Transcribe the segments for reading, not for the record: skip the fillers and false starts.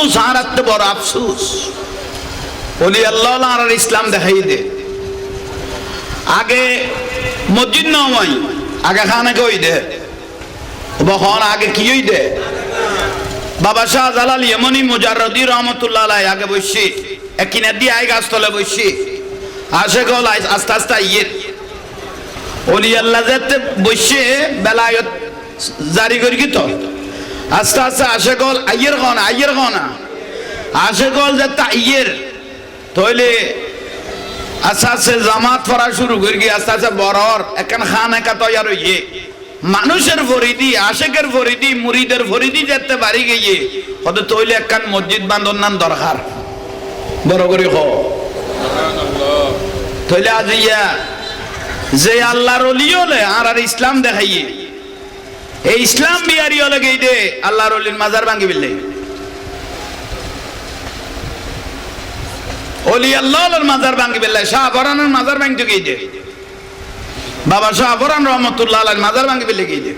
আফসোস আর এত বড় আফসোস ওলি আল্লাহ আর ইসলাম দেখাই দে আগে মসজিদ নয় আগে খানাকে ওই দে বহন আগে কি ওই দে বাবা শাহজালাল ইমানি মুজাররদি রহমাতুল্লাহ আলাইহি আগে বসে একিনা দিয়ে আই গাছতলে বসে আসে গল আস্তে আস্তে আইয়ের ওলি আল্লাহ যেতে বসে বেলায়ত জারি করি কি তো আস্তে আস্তে আসে গল আইয়ের গনা আসে গল যেতে আইয়ের তাহলে আস্তে আস্তে জামাত পড়া শুরু করি আস্তে আস্তে বড়র এখন খান একা তৈয়ার হইয়ে মানুষের ফরিদি আশেকের ফরিদি মুরিদের ফরিদি যেতে বাড়ি গিয়ে হয়তো তৈলে একখান মসজিদ বান্ধন নাম দরকার বড় করে হ তৈলে আজ ইয়া যে আল্লাহর ওলি হলে আর ইসলাম দেখাইয়ে এই ইসলাম বিহারি হলে গেই দে আল্লাহর ওলির মাজার ভাঙ্গি বিললে ওলি আল্লাহর মাজার ভাঙ্গি বিললে শাহপরানের মাজার ভাঙতে গেই দে বাবা শাহপরান রহমতুল্লাহ আলাইহির মাজার ভাঙ্গি বিললে গেই দে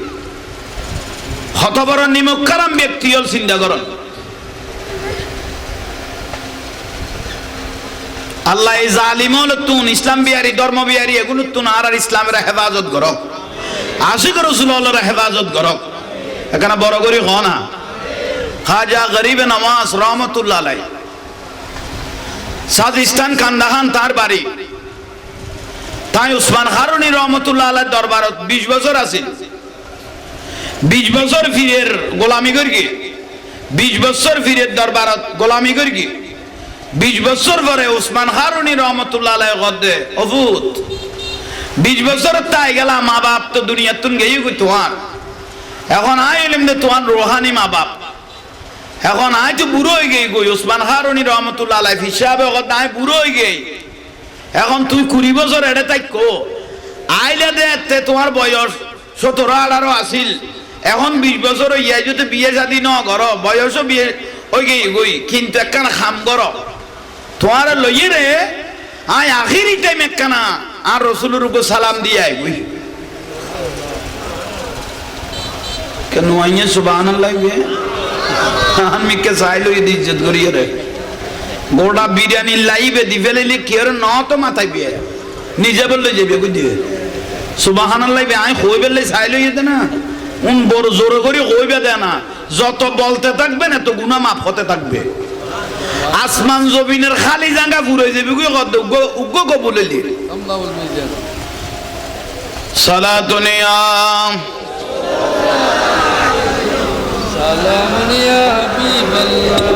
হত বড় নিমুখকারাম ব্যক্তি হল চিন্তা করন আল্লাহ এই জালিম হল তুন ইসলাম বিহারি ধর্ম বিহারি এগুলো তুন আর ইসলামের হেফাজত করক আশিক রাসূলুল্লাহর হেফাজত করক এখানে বড় করে হ না খাজা গরিবে নওয়াজ রহমতুল্লাহ আলাইহি সাজিস্তান কান্দাহান তার বাড়ি তাই উসমান হারুনি রহমতুল্লাহ আলাইহির দরবারত 20 বছর আছে 20 বছর ফিরের গোলামি করি 20 বছর ফিরের দরবারত গোলামি করি 20 বছর পরে উসমান হারুনি রহমতুল্লাহ আলাইহি গদ্দে অভূত 20 বছর তাই গেলা মা বাপ তো দুনিয়া তুন গেই কই তোমার এখন আই ইলম দে তোমার রুহানি মা বাপ এখন আই তো বুড়ো হয়ে গেই কই উসমান হারুনি রহমতুল্লাহ আলাইহি হিসাবে গদ আই বুড়ো হয়ে গেই এখন তুই 20 বছর এড়ে তাইকো আইলে দে তোমার বয়স 17-18 আছিল এখন 20 বছর হইয়া যদি বিয়ে শাদী ন কর বয়সও বিয়ে ওই গই কিন্তু একখান খাম কর তোমার লইয়ে রে আয় আখিরি টাইম একখানা আর রসুলের উপর সালাম দিয়ে আই গই কেন আইয়ে সুবহানাল্লাহ আমি কে চাইলো এই ইজ্জত করিয়ে রে গোটা বিরিয়ানি লাইবে দি ফেলে কি আর ন তো মাথায় বিয়ে নিজে বললে যাবে কই দিয়ে সুবহানাল্লাহ আই কই বললে চাইলো ইতে না বড় জোরে করে কইবে দেয় না যত বলতে থাকবে না তো গুনাহ মাফ হতে থাকবে আসমান জমিনের খালি জায়গা পুরো যাবে কই কত উগ্গ কবুলেলি আল্লাহুল মিজান সালাতুন ইয়া সালামুন ইয়া হাবিবাল্লাহ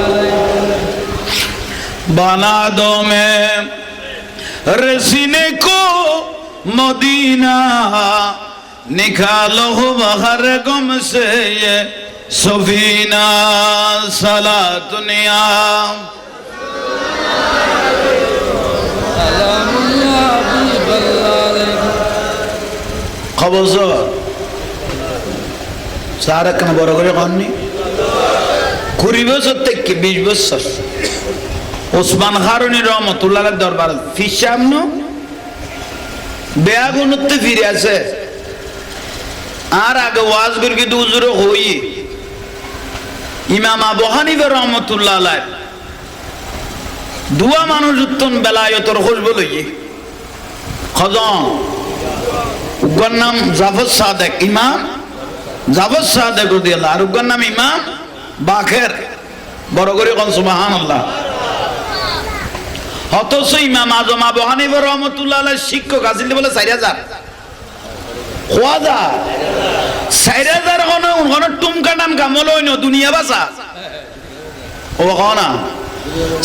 बना दो मैं रसीने को मदीना निकालो बाहर गुम से ये सफीना सला दुनिया खबर सारा कन बड़ा करे कौन नहीं 20 বছর থেকে 20 বছর উসমান হারুনি রহমতুল্লাহ আলাইহির দরবার ফিসামনো বেয়াগুনতে ফিরে আছে আর আগে ওয়াজ করে কি হুজুর হই ইমাম আবু হানিফা রহমতুল্লাহ আলাইহি দুয়া মানুষ উত্তম বেলায়েতর খুশবু লইয়ে খজন উগর নাম জাফর সাদেক ইমাম জাফর সাদেক রাদিয়াল্লাহু আর উগর নাম ইমাম বাকের বড় করে কোন সুবহানাল্লাহ অথচ ইমাম আজম আবু হানিফা রহমতুল্লাহ আলাইহির শিক্ষক আছিল বলে 4000 খোয়াজা 4000 কোন টুমকা নাম কামল হইন দুনিয়া বাসা ও কোনা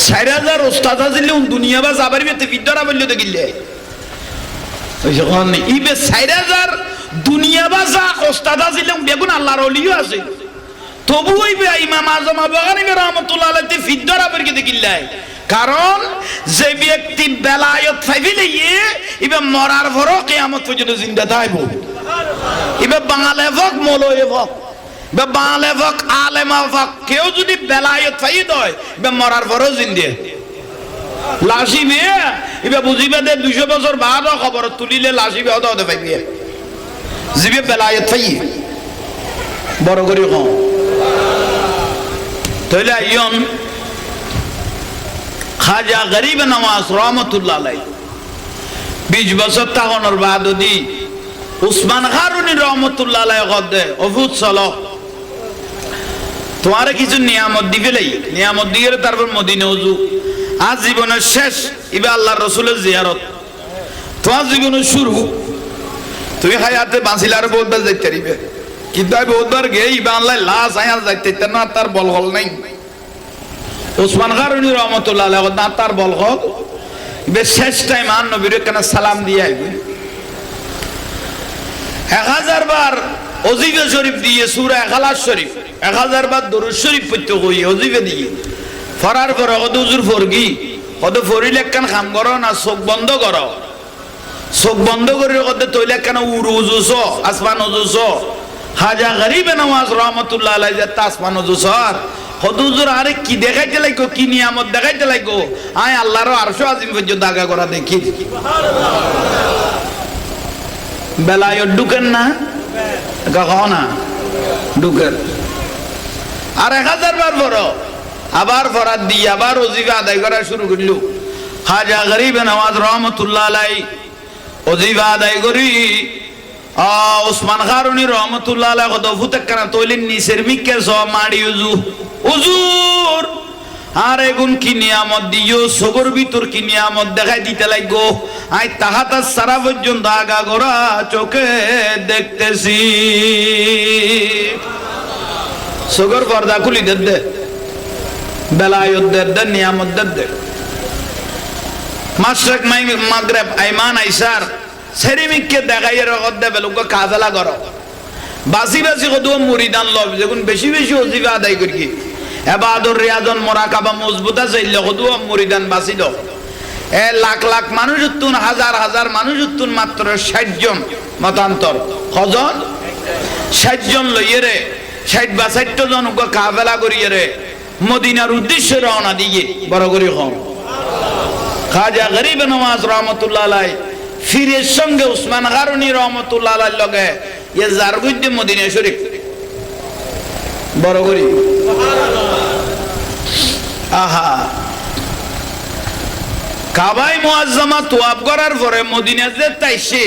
4000 ওস্তাদ আছিল দুনিয়া বাসা আবার বিতে বিদ্যারা বললে তো গিলে ওই যখন ইবে 4000 দুনিয়া বাসা ওস্তাদ আছিল বেগুন আল্লাহর ওলিও আছে তবু হইবে ইমাম আজম আবু হানিফা রহমতুল্লাহ আলাইহি বিদ্যারা বলকে গিল্লাই কারণ যে ব্যক্তি বেলায়েত পাইলে ইবে মরার পরও কিয়ামত পর্যন্ত জিন্দা থাকবে ইবে বাঙালে ভক মৌলয়ে ভক বে বাঙালে ভক আলেমা ভক কেউ যদি বেলায়েত পাই দয় ইবে মরার পরও জিন্দা লাশিবে ইবে বুঝিবে দে 200 বছর বাদও খবর তুলিলে লাশিবে হতে পাইবে জিবে বেলায়েত পাই বড় করে কম তাহলে আইয়ন খাজা গরিব নওয়াজ রহমতুল্লাহ আলাইহি 20 বছর তাহনর বাদদি উসমান হারুনি রহমতুল্লাহ আলাইহি গদে অভূত চলো তোমার কিছু নিয়ামত দিবেলাই নিয়ামত দিয়ে তারপর মদিনা ওযু আজ জীবনের শেষ ইবা আল্লাহর রাসূলের জিয়ারত তোমার জীবনের শুরু তুমি হায়াতে বাঁচিলার বহুতবার যাইতে পারিবে কিন্তু আমি বহুতবার গেই ইবা আল্লাহ লাশ আয়ার যাইতে না তার বল হল নাই উসমান গারুনি রহমতুল্লাহ আলাইহি না তার বল হল ইবে শেষ টাইম আর নবীর কেন সালাম দিয়ে আইবে 1000 বার ওজিফে শরীফ দিয়ে সূরা ইখলাস শরীফ 1000 বার দরুদ শরীফ পড়তে কই ওজিফে দিয়ে ফরার পর হুজুর ফরগি কত ফরিলে কান কাম করো না চোখ বন্ধ করো চোখ বন্ধ করে কত তৈলে কান উরুজুস আসমান উজুস খাজা গরিব নওয়াজ রহমতুল্লাহ আলাইহি যে আসমান উজুস হুজুর আরে কি দেখাইতে লাগো কি নিয়ামত দেখাইতে লাগো আয় আল্লাহর আরশ আজিম পর্যন্ত আগা করা দেখি বেলায় ঢুকেন না কখনো না ঢুকেন আর 1000 বার পড়ো আবার ফরাদ দিয়ে আবার ওজিফা আদায় করা শুরু করল খাজা গরিব নওয়াজ রহমতুল্লাহ আলাইহি ওজিফা আদায় করি উসমান গারুনি রহমতুল্লাহ আলাইহি কত ফুতেকানা তৈলেন নিচের মিকে স মাড়ি হুজুর আর এগুন কি নিয়ামত দিও সগর ভিতর কি নিয়ামত দেখাই দিতে লাগো আই তাহাতা সারা পর্যন্ত আগা গোরা চোখে দেখতেছি সগর পর্দা খুলি দে বেলায়ত দে নিয়ামত দে মাশরিক মাগরিব আইমান আইসার সেরিমিককে দেখাই রগত দে বেলুক কাফেলা করো বাসি বাসি কত মুরিদান লব যখন বেশি বেশি ওজিফা আদায় করি ইবাদত রিয়াজন মুরাকাবা মজবুত আছে কত মুরিদান বাসি দাও এ লাখ লাখ মানুষ উত্তুন হাজার হাজার মানুষ উত্তুন মাত্র 60 জন মতান্তর কজন 60 জন লইয়ে রে 60 বা 60 জন কাফেলা করিয়ে রে মদিনার উদ্দেশ্যে রওনা দিয়ে বড় করে হন খাজা গরিব নওয়াজ রহমতুল্লাহ আলাইহি ফিরের সঙ্গে উসমান গারুনি রহমতুল্লাহ আলাইহির লগে এ জারগুদ্দে মদিনা শরীফ বড় করে আহা কাবাই মুআজ্জামা তোয়াব করার পরে মদিনা যে তাইছে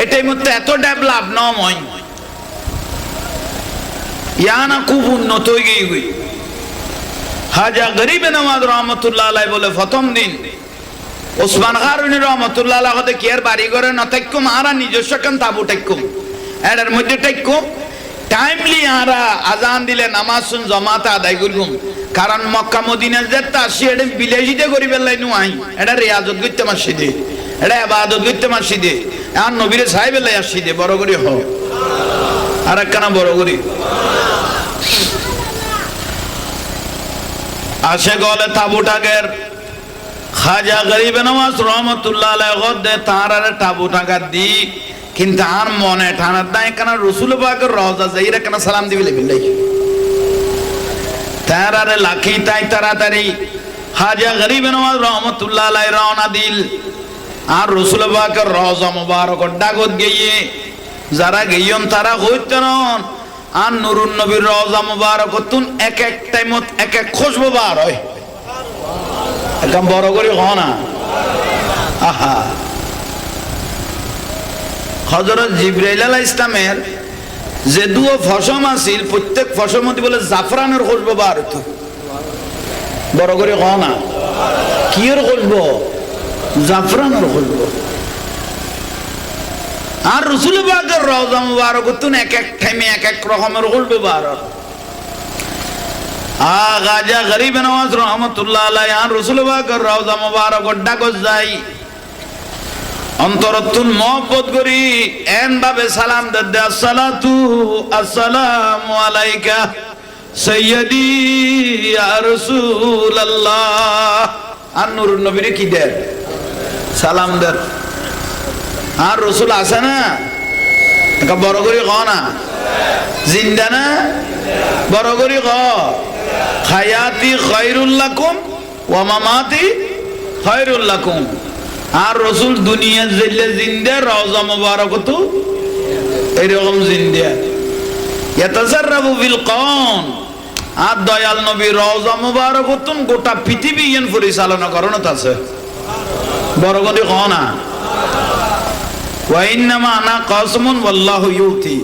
এটাই মধ্যে এত ডেভেলপ নয় ইয়ানা খুব উন্নত হয়ে গই খাজা গরিব নওয়াজ রহমতুল্লাহ আলাইহি বলে প্রথম দিন উসমান গারুনি রহমতুল্লাহ আলাইহি কত কি আর বাড়ি ঘরে না থাকুম আর নিজস্ব কান তাবু থাকুম এর মধ্যে থাকুম টাইমলি আরা আজান দিলে নামাজ শুন জামাত আদায় করুম কারণ মক্কা মদিনা যেতে আসি এটা বিলাসিতে করি বেলাই নু আই এটা রিয়াজত করতে মসজিদে এটা ইবাদত করতে মসজিদে আর নবীরে সাহেব লাই আসি দে বড় করে হ আর একখানা বড় করে আসে গলে তাবুটাকের খাজা গরিব নওয়াজ রহমতুল্লাহ আলাইহি গদে তার আর তাবুটাকা দি কিন্তু আর মনে ঠানার দায় কেন রসুল পাকের রওজা যাইরা কেন সালাম দিবি বিল্লাহ তার আর লাখি তাই তাড়াতাড়ি খাজা গরিব নওয়াজ রহমতুল্লাহ আলাইহি রওনা দিল আর রসুল পাকের রওজা মুবারক ডাগত গিয়ে যারা গইয়ন তারা হইতেন আর নুরুন নবীর রওজা মুবারক তুন এক এক টাইমত এক এক খুশবু বার হয় একদম বড় করে হনা আহা হযরত জিবরাইল আলাইহিস সালামের যে দুও ফসম আছিল প্রত্যেক ফসমতি বলে জাফরানের খুশবু বার হতো বড় করে হনা কি এর খুশবু জাফরানের খুশবু আর রাসূল পাকের রওজা মুবারক তুন এক এক টাইমে এক এক রকমের খুশবু বার হয় খাজা গরিব নওয়াজ রহমতুল্লাহ আলাইহি আর রাসূল পাকের রওজা মুবারক ডাকত যাই অন্তরতুন মহব্বত করি এন ভাবে সালাম দে আসসালাতু আসসালামু আলাইকা সাইয়্যিদি ইয়া রাসূলুল্লাহ আর নূরুন নবীরে কি দেন সালাম দেন আর রাসূল আছে না একটা বড় করে কও না জিন্দা না বড় করে কও হায়াতি খায়রুল লাকুম ওয়া মামাতি খায়রুল লাকুম আর রাসূল দুনিয়া জেলে জিন্দা রওজা মুবারক তো এরকম জিন্দা ইয়াতাজাররাবু বিল কওন আর দয়াল নবী রওজা মুবারক হতুন গোটা পৃথিবী ইন পরিচালনা করণত আছে বড় করে কহ না ওয়া ইন্নামা আনা কাসমুন ওয়াল্লাহু ইউতি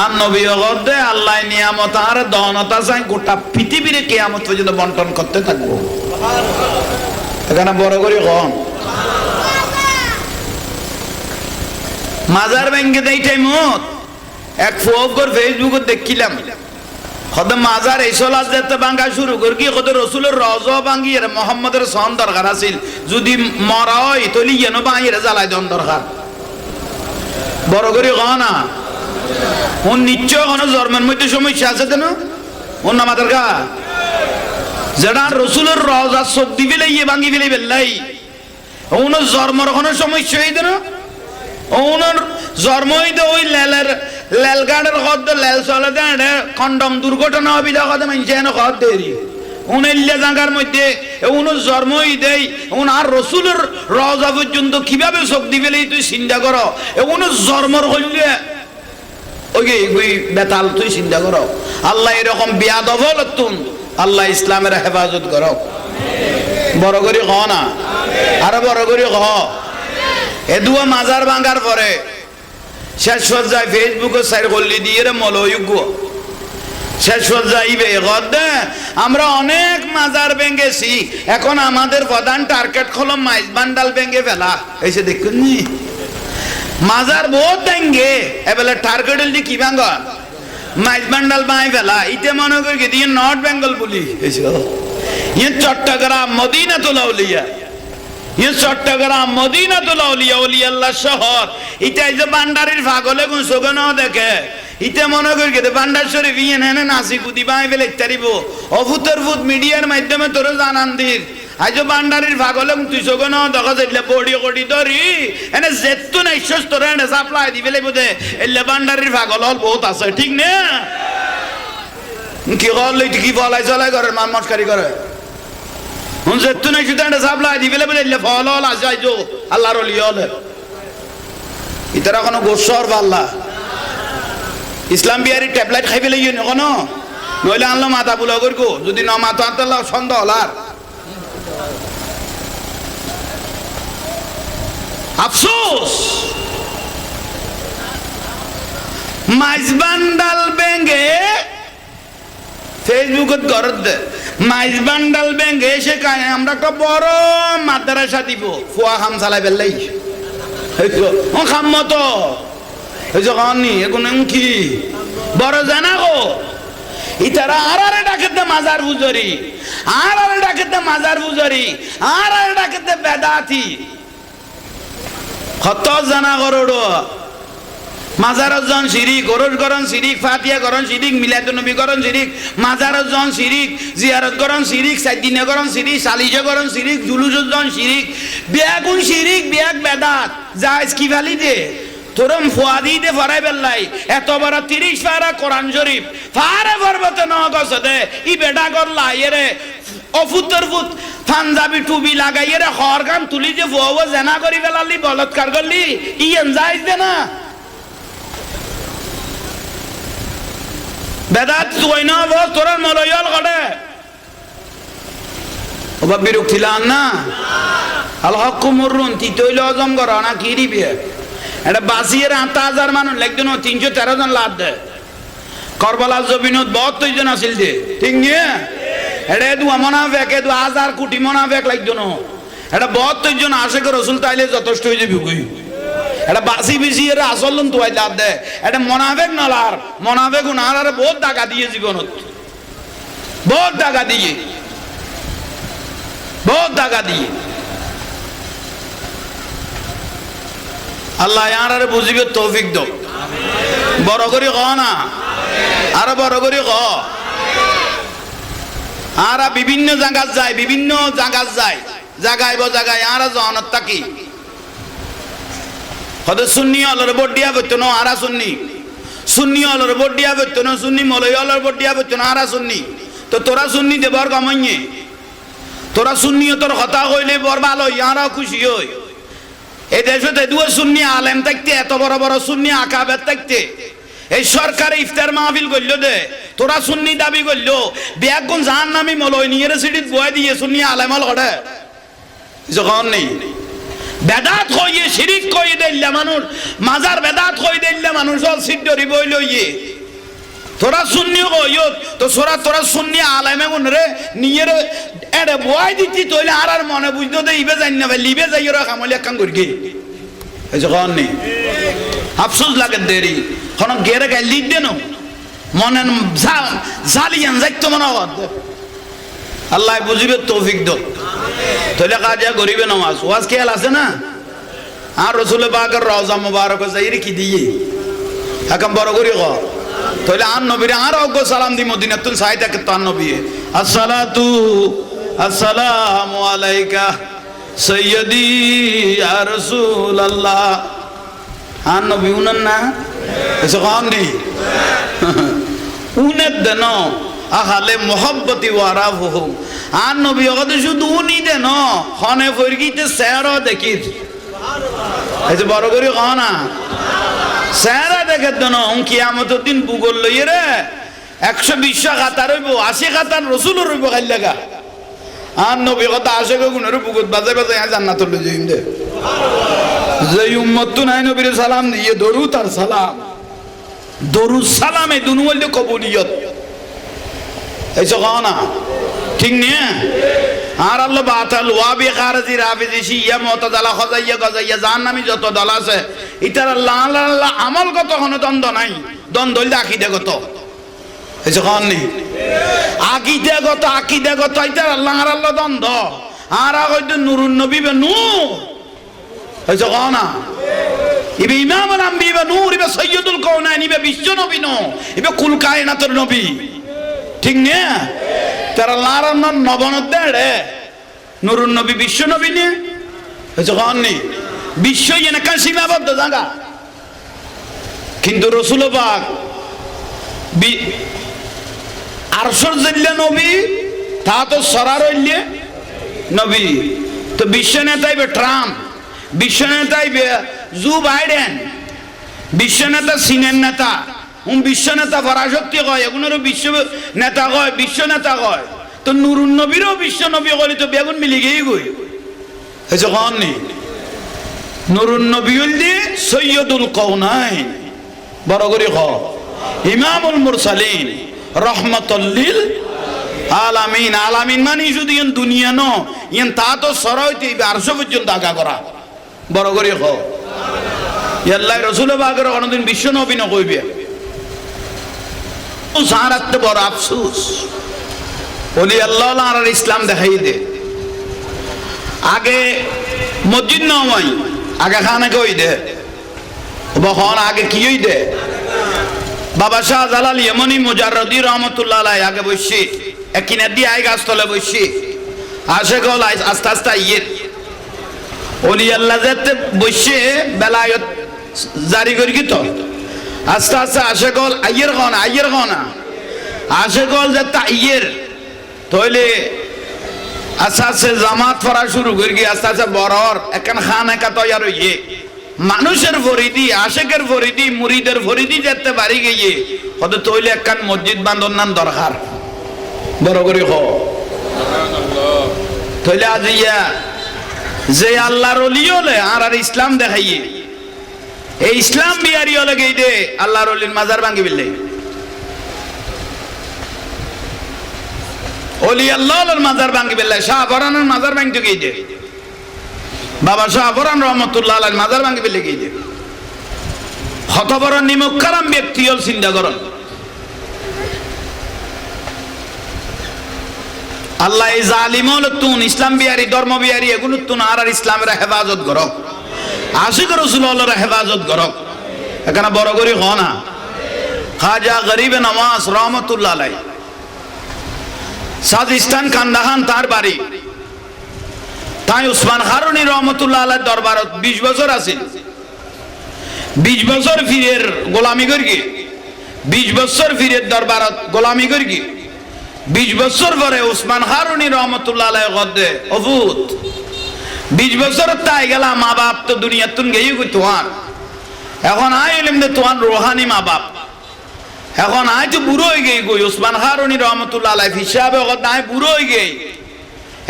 আর নবী গদে আল্লাহ নিয়ামত আর দনতা চাই গোটা পৃথিবীর কিয়ামত পর্যন্ত বন্টন করতে থাকবো এখানে বড় করে কহ মাজার ব্যাংকে দেই টাইমত এক ফোকর ফেসবুকত দেখিলাম কত মাজার এইসল আজ যেতে ভাঙ্গা শুরু করি কি কত রসুলের রওজা ভাঙ্গি এর মোহাম্মদের সন দরকার আছিল যদি মরা হয় তলি যেন ভাঙিয়ে জ্বালাই দন দরকার বড় করে কহ না ওর নিশ্চয় কোনো জন্মের মধ্যে সমস্যা আছে তেন ওর না মাতার গা যেটা রসুলের রওজা চোখ দি ফেলে ইয়ে ভাঙ্গি ফেলে বেল্লাই ওনার জন্মের কোনো সমস্যা হইতে না ওনার জন্ম হইতে ওই লেলগাড়ের কত লেল চলে দেয় কন্ডম দুর্ঘটনা হবি কত মানুষ কত দেরি উনিল্লা জায়গার মধ্যে উনার জন্ম হইতে আর রসুলের রওজা পর্যন্ত কিভাবে চোখ দি ফেলে তুই চিন্তা কর উনার জন্মর হইলে ওই বেতাল তুই চিন্তা কর আল্লাহ এরকম বিয়াদব তুন আল্লাহ ইসলামের হেফাজত কর বড় করে কহ না আরো বড় করে কহ এদুয়া মাজার ভাঙার পরে শেষ পর্যায়ে ফেসবুকে সাইড করলি দিয়ে রে মলয়োগ্য শেষ পর্যায়ে আমরা অনেক মাজার ভেঙেছি এখন আমাদের প্রধান টার্গেট হলো মাইজ বান্ডাল ভেঙে ফেলা এসে দেখুন নি মাজার বহুত ভেঙে এবেলে টার্গেট হলি কি ভাঙ মাইজ বান্ডাল বাঁই ফেলা ইতে মনে করি দিয়ে নর্থ বেঙ্গল বলি ইয়ে চট্টগ্রাম মদিনাতুল আউলিয়া চট্টগ্রাম মদিনাতুল আউলিয়া আল্লাহ শহর এটা এই যে বান্ডারির পাগলে কোন সোগন দেখে ইতে মনে করি গেতে বান্ডার শরীফ ইয়ে নেনে নাসি কুদি বাই ফেলে ইত্যাদিব অভূতের ভূত মিডিয়ার মাধ্যমে তোর জানান দির আজ বান্ডারির পাগলে তুই সোগন দেখা যাইলে বড়ি কড়ি ধরি এনে যেত না ঈশ্বর তোর এনে সাপ্লাই দি ফেলে বোধে এলে বান্ডারির পাগল হল বহুত আছে ঠিক না কি করলে কি বলাই চলাই করে মান মস্কারি করে যেত না শুধু একটা সাপ্লাই দি ফেলে বলে ফল হল আসে আইজো আল্লাহর অলি হলে ইতারা কোনো গোসর পাল্লা ইসলাম বিহারি ট্যাবলেট খাই ফেলে ইয়ে কোনো নইলে আনলো মাথা বুলা করবো যদি ন মাথা আনতে সন্দেহ হলার আফসোস মাইজবান্ডাল বেঙ্গে ফেসবুকত গরত দে মাইজ বান্ডাল ব্যাংকে এসে কায় আমরা একটা বড় মাদ্রাসা দিব ফুয়া খাম চালাই বেলাই ও খাম মতো এই যে কানি এখন কি বড় জানা গো ইতারা আরে ডাকেতে মাজার বুজরি আরে ডাকেতে মাজার বুজরি আরে ডাকেতে বেদাতি কত জানা করোড়ো মাজারত জন শিরিক গরজ গরন শিরিক ফাতিহা গরন শিরিক মিলাদুন নবী গরন শিরিক মাজারত জন শিরিক জিয়ারত গরন শিরিক সাইদিনে গরন শিরিক সালিজে গরন শিরিক জুলুস জন শিরিক বিয়াগুন শিরিক বিয়াক বেদাত জায়েজ কি ভালি দে তোরম ফুয়াদি দে ফরাই বেল্লাই এত বড় 30 পারা কোরআন শরীফ ফারে পর্বত ন গছদে ই বেডা করলা এরে অফুতর ফুত পাঞ্জাবি টুবি লাগাই এরে খরগান তুলি যে ফুয়াও জানা করি বেলালি বলৎকার করলি ইয়েন জায়েজ দে না বেদাত তুই না বল তোরার মলয়াল গড়ে ওবা বিরক্তিলান না আল হক মুরুন তি তৈল আজম করা না কি দিবে এটা বাসিয়ের 8000 মানুষ লাগতো না 313 জন লাভ দে কারবালা জবিনত 72 জন আছিল দে ঠিক নিয়ে এটা দু মুনাফিক এ 1000 কোটি মুনাফিক লাগতো না এটা 72 জন আশিক রাসূল তাইলে যথেষ্ট হয়ে যাবে কই এটা বাসি বিসি এর আসলন তো আই লাভ দে এটা মুনাফিক নলার মুনাফিক উনার বহুত টাকা দিয়ে জীবনত বহুত টাকা দিয়ে আল্লাহ ইয়ার বুঝিবে তৌফিক দাও বড় করে কহ না আর বড় করে কহ আর বিভিন্ন জায়গা যায় জায়গায় আর জানাত থাকি হয়তো সুন্নি অলর বডিয়া বইতো আরা সুন্নি অলর বডিয়া বইতো সুন্নি মলয় অলর বডিয়া বইতো আরা সুন্নি তো তোরা সুন্নি দেবর কামাইয়ে তোরা সুন্নি তোর কথা কইলে বর ভালো ইয়ারা খুশি হই এই দেশে দুই সুন্নি আলেম থাকতে এত বড় বড় সুন্নি আকাবের থাকতে এই সরকার ইফতার মাহফিল করল দে তোরা সুন্নি দাবি করলো ব্যাগ কোন জাহান্নামী মলয় নিয়ে সিটিত বয় দিয়ে সুন্নি আলেমাল করে যখন নেই বেদাত হইয়ে শিরিক কই দিল্লা মানুষ মাজার বেদাত কই দিল্লা মানুষ অল সিদ্ধরি বই লইয়ে তোরা সুন্নি কইও তো তোরা সুন্নি আলেমে মন রে নিয়ে রে এড়ে বয় দিতি তইলে আর মনে বুঝতো দে ইবে জানি না লিবে যাই ওরা কামলি একখান করি এই যখন নেই আফসোস লাগে দেরি কোন গেরে গাই লিড দেন মনে জালিয়ান যাইতো মনে আল্লাহ বুঝিবে তৌফিক দো তাহলে কাজা গরিবে নামাজ ওয়াজ খেয়াল আছে না আর রসুল পাকের রওজা মুবারক যাইরে কি দিয়ে এখন বড় করি ক তাহলে আন নবীরে আর অজ্ঞ সালাম দি মদিনাতুল সাইদাকে তো আন নবী আসসালাতু আসসালামু আলাইকা সাইয়্যিদি ইয়া রাসূলুল্লাহ আন নবী উনান না এসে কোন নেই উনের দেন আহালে মোহব্বতি ওয়ারাফুহুম আর নবী ওকে শুধু উনি দেন হনে ফরগিতে সেরা দেখি এই যে বড় করে কহ না সেরা দেখে দেন কিয়ামতের দিন ভূগোল লইয়ে রে 120 খাতা রইব 80 খাতার রসুল রইব খাই লাগা আর নবী কথা আসে গুণের বুকুত বাজে বাজে জান্নাতুল লই যাইম দে যে উম্মত তো নাই নবীর সালাম দিয়ে দরুদ আর সালাম দরুদ সালামে দুনু বলতে কবুলিয়ত এই না ঠিক নিয়ে আর আল্লাহ বাতাল ওয়াবি খারজি রাফিজি শিয়া মুতাজালা খাজাইয়া গাজাইয়া জাহান্নামী যত দল আছে ইতার আল্লাহ আল্লাহ আমল কত কোনো দ্বন্দ্ব নাই দ্বন্দ্ব হইলে আকীদাগত এই নেই আকীদাগত ইতার আল্লাহ আর আল্লাহ দ্বন্দ্ব আর হয়তো নুরুন নবী বে নূর এই না ইবে ইমামুল আম্বিয়া বে নূর ইবে সাইয়্যিদুল কাউনাইন ইবে বিশ্ব নবী নো ইবে কুল কায়নাতের নবী ঠিক না তারা লারান নবনত দেড়ে নুরুন নবী বিশ্ব নবী নে যখন নেই বিশ্ব এনে কান সীমাবদ্ধ জায়গা কিন্তু রসুল পাক আরশর জিল্লা নবী তা তো সরার হইলে নবী তো বিশ্ব নেতাইবে ট্রাম্প বিশ্ব নেতাইবে জো বাইডেন বিশ্ব নেতা চীনের নেতা বিশ্ব নেতা পরাশক্তি কয় এগুলোরও বিশ্ব নেতা কয় বিশ্ব নেতা কয় তো নুরুন নবীরও বিশ্ব নবী কলি তো বেগুন মিলি গিয়ে গই হয়েছে কন নেই নুরুন নবী হইলে সৈয়দুল কাউনাইন বড় করে ক ইমামুল মুরসালিন রহমাতুল লিল আলামিন আলামিন মানে শুধু ইন দুনিয়া ন ইন তা তো সরাইতে আরশ পর্যন্ত আগা করা বড় করে ক আল্লাহ রাসূল পাকের কোনদিন বিশ্ব নবী ন কইবে সারাতে বড় আফসোস ওলি আল্লাহ আর ইসলাম দেখাই দে আগে মসজিদ নয় আগে খানা কই দে বহন আগে কি হই দে বাবা শাহজালাল ইমানি মুজাররদি রহমাতুল্লাহ আলাইহি আগে বসে একিনা দিয়ে আই গাছতলে বসে আসে গল আস্তে আস্তে ইয়ে ওলি আল্লাহ যেতে বসে বেলায়ত জারি করি কি তো আস্তে আস্তে আসে গল আইয়ের গনা আসে গল যে তাইয়ের তইলে আস্তে আস্তে জামাত পড়া শুরু করি আস্তে আস্তে বড়র একখান খান একা তৈয়ার হইয়ে মানুষের ফরিদি আশেকের ফরিদি মুরিদের ফরিদি যেতে পারি গিয়ে হয়তো তৈলে একখান মসজিদ বান্ধন নান দরকার বড় করে হ তইলে আজ ইয়া যে আল্লাহর ওলি হলে আর ইসলাম দেখাইয়ে এই ইসলাম বিহারি হলে গেই দে আল্লাহর ওলির মাজার ভাঙ্গি বিল্লে ওলি আল্লাহর মাজার ভাঙ্গি বিল্লে শাহ বরানের মাজার ভাঙতে গেই দে বাবা শাহ বরান রহমতুল্লাহ আলাইহির মাজার ভাঙ্গি বিল্লে গেই দে কত বড় নিমুখকারাম ব্যক্তি হল চিন্তা করুন আল্লাহ এই জালিম হল তুন ইসলাম বিহারি ধর্ম বিহারি এগুলো তুন আর ইসলামের হেফাজত করো আশিক রাসূলুল্লাহর হেফাজত করক এখানে বড় করে হ না খাজা গরিবে নওয়াজ রহমাতুল্লাহ আলাইহি সাজিস্তান কান্দাহান তার বাড়ি তাই উসমান হারুনি রহমাতুল্লাহ আলাইহির দরবারত 20 বছর আছে 20 বছর ফিরের গোলামি করি 20 বছর ফিরের দরবারত গোলামি করি 20 বছর পরে উসমান হারুনি রহমাতুল্লাহ আলাইহি গদ্দে অভূত 20 বছর তাই গেলা মা বাপ তো দুনিয়া তুন গেই তোমার এখন আইলেম দে তোমার রোহানি মা বাপ এখন আই তো বুড়ো হয়ে গেই গই ওসমান হারুনি রহমতুল্লাহ আলাইহি হিসাবে কথা আই বুড়ো হয়ে গেই